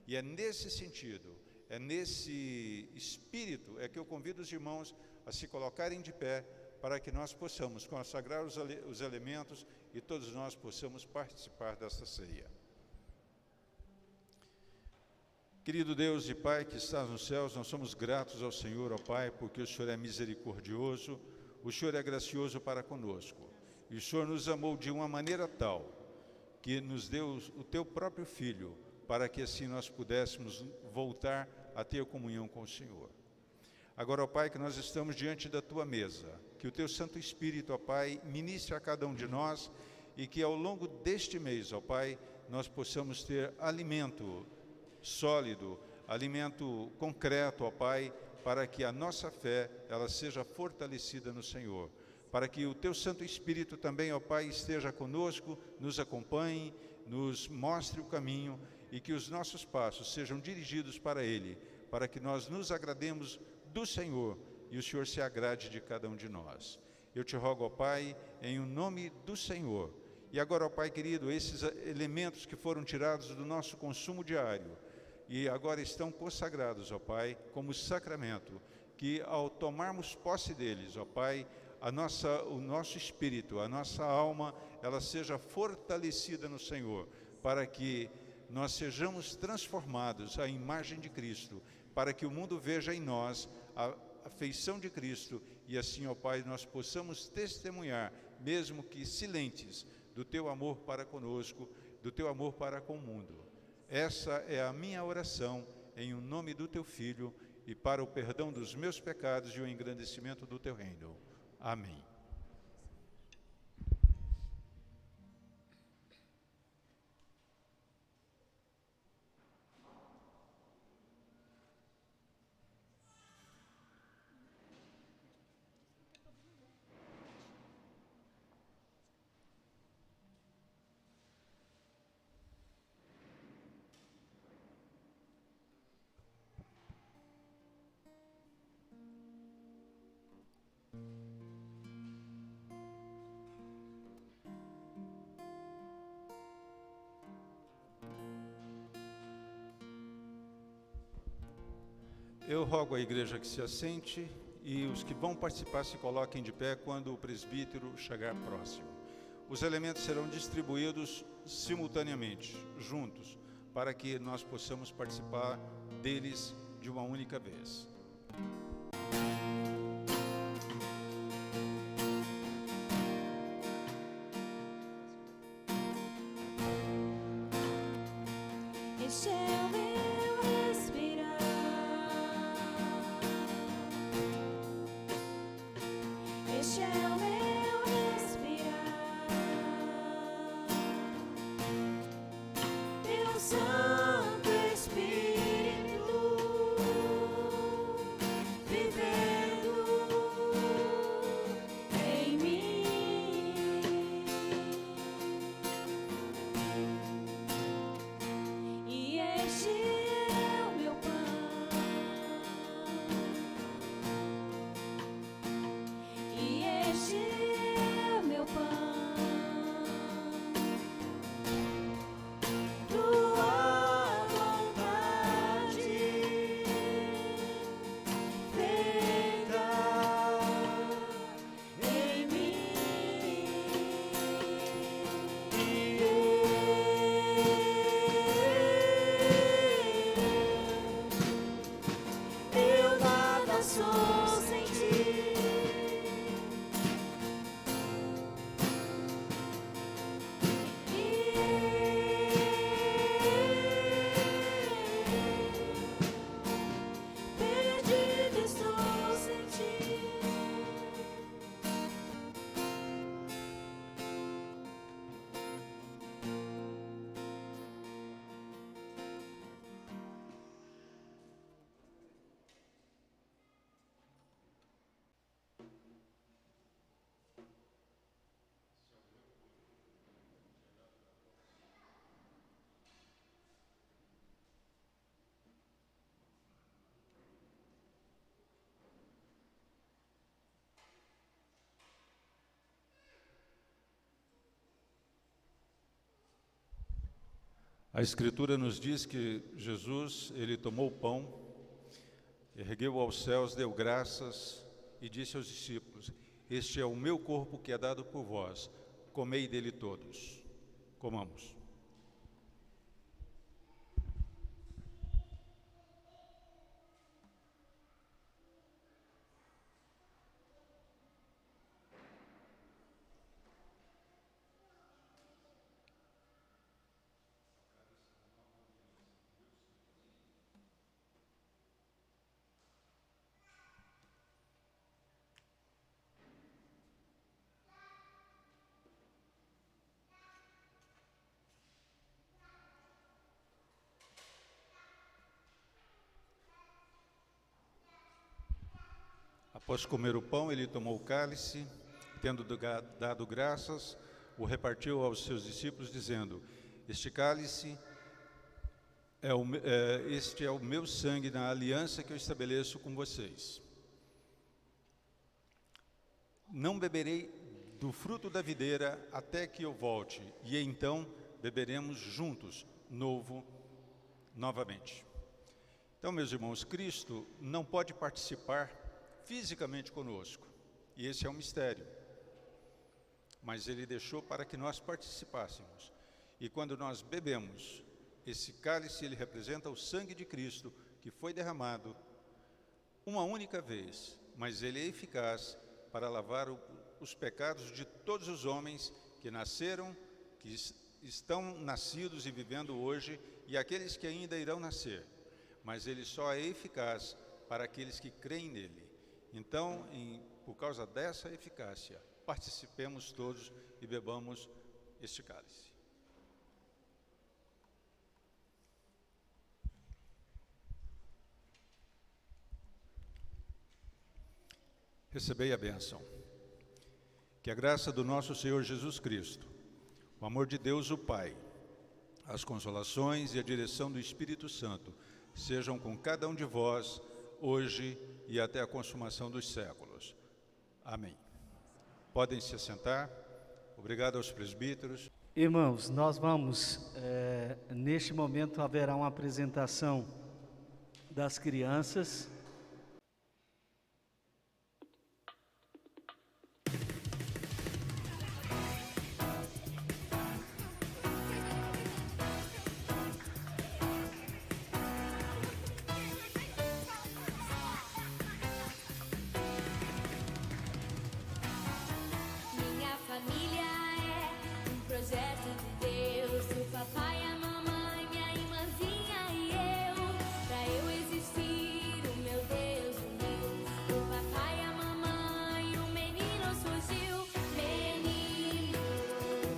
Speaker 1: E é nesse sentido, é nesse espírito, é que eu convido os irmãos a se colocarem de pé para que nós possamos consagrar os elementos e todos nós possamos participar desta ceia. Querido Deus e Pai que estás nos céus, nós somos gratos ao Senhor, ó Pai, porque o Senhor é misericordioso, o Senhor é gracioso para conosco. E o Senhor nos amou de uma maneira tal que nos deu o Teu próprio Filho, para que assim nós pudéssemos voltar a ter comunhão com o Senhor. Agora, ó Pai, que nós estamos diante da Tua mesa, que o Teu Santo Espírito, ó Pai, ministre a cada um de nós e que ao longo deste mês, ó Pai, nós possamos ter alimento sólido, alimento concreto, ó Pai, para que a nossa fé, ela seja fortalecida no Senhor, para que o Teu Santo Espírito também, ó Pai, esteja conosco, nos acompanhe, nos mostre o caminho e que os nossos passos sejam dirigidos para Ele, para que nós nos agrademos do Senhor e o Senhor se agrade de cada um de nós. Eu te rogo, ó Pai, em o nome do Senhor. E agora, ó Pai querido, esses elementos que foram tirados do nosso consumo diário e agora estão consagrados, ó Pai, como sacramento, que ao tomarmos posse deles, ó Pai, o nosso espírito, a nossa alma, ela seja fortalecida no Senhor, para que nós sejamos transformados à imagem de Cristo, para que o mundo veja em nós a feição de Cristo e assim, ó Pai, nós possamos testemunhar, mesmo que silentes, do Teu amor para conosco, do Teu amor para com o mundo. Essa é a minha oração em o nome do Teu Filho e para o perdão dos meus pecados e o engrandecimento do Teu reino. Amém. Eu rogo à igreja que se assente e os que vão participar se coloquem de pé quando o presbítero chegar próximo. Os elementos serão distribuídos simultaneamente, juntos, para que nós possamos participar deles de uma única vez.
Speaker 2: Este é o meu respirar. Este é o meu respirar. Teu Santo Espírito vivendo em mim. E este é o meu pão. E este é o meu pão. Tua vontade feita em mim. Eu nada sou sem ti. Perdido estou sem ti.
Speaker 1: A Escritura nos diz que Jesus, ele tomou o pão, ergueu aos céus, deu graças e disse aos discípulos: Este é o meu corpo que é dado por vós. Comei dele todos. Comamos. Após comer o pão, ele tomou o cálice, tendo dado graças, o repartiu aos seus discípulos, dizendo: este cálice este é o meu sangue na aliança que eu estabeleço com vocês. Não beberei do fruto da videira até que eu volte, e então beberemos juntos, novamente. Então, meus irmãos, Cristo não pode participar fisicamente conosco, e esse é um mistério, mas ele deixou para que nós participássemos. E quando nós bebemos esse cálice, ele representa o sangue de Cristo, que foi derramado uma única vez, mas ele é eficaz para lavar os pecados de todos os homens que nasceram, que estão nascidos e vivendo hoje, e aqueles que ainda irão nascer, mas ele só é eficaz para aqueles que creem nele. Então, por causa dessa eficácia, participemos todos e bebamos este cálice. Recebei a bênção. Que a graça do nosso Senhor Jesus Cristo, o amor de Deus o Pai, as consolações e a direção do Espírito Santo sejam com cada um de vós, hoje e até a consumação dos séculos. Amém. Podem se assentar. Obrigado aos presbíteros.
Speaker 5: Irmãos, nós vamos, neste momento haverá uma apresentação das crianças.
Speaker 2: Minha família é um projeto de Deus. O papai, a mamãe, minha irmãzinha e eu. Pra eu existir, o meu Deus uniu. O papai, a mamãe, o menino surgiu. Menino,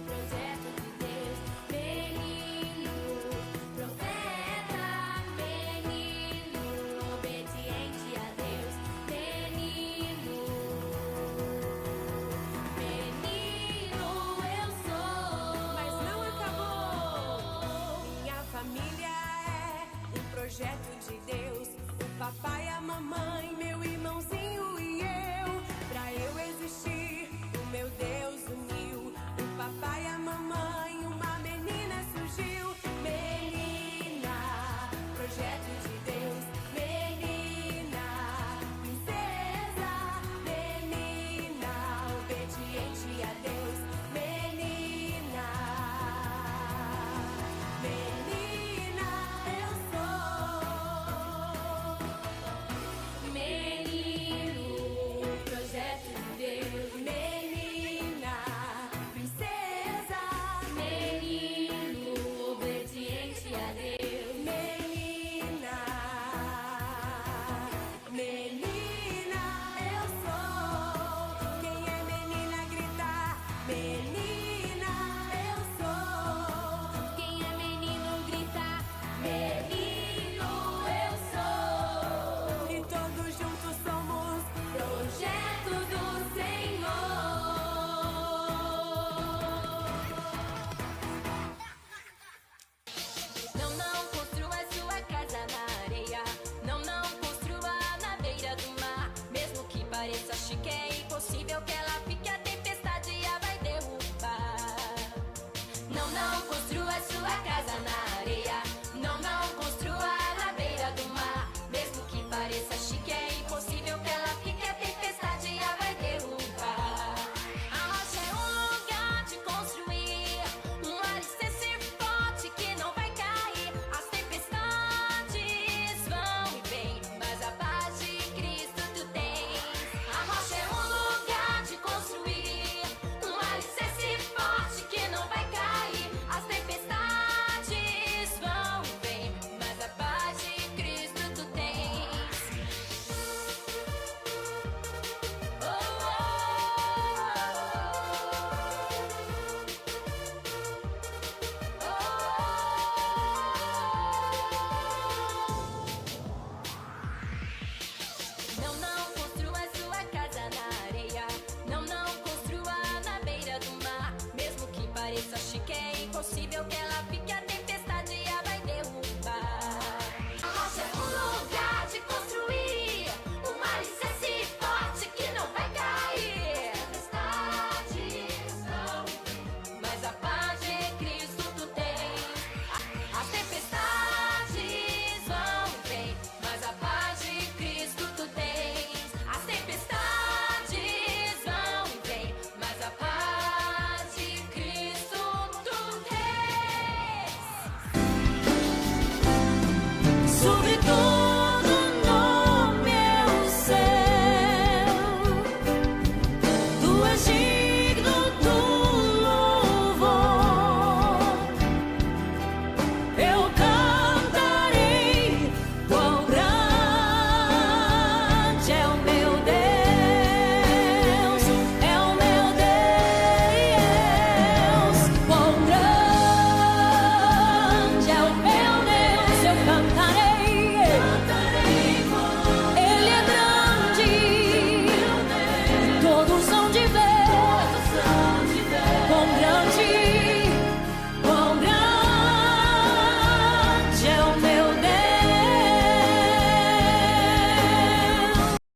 Speaker 2: projeto de Deus. Menino, profeta. Menino, obediente a Deus. Menino, eu sou. Mas não acabou. Minha família é um projeto de Deus. O papai, a mamãe, meu irmão.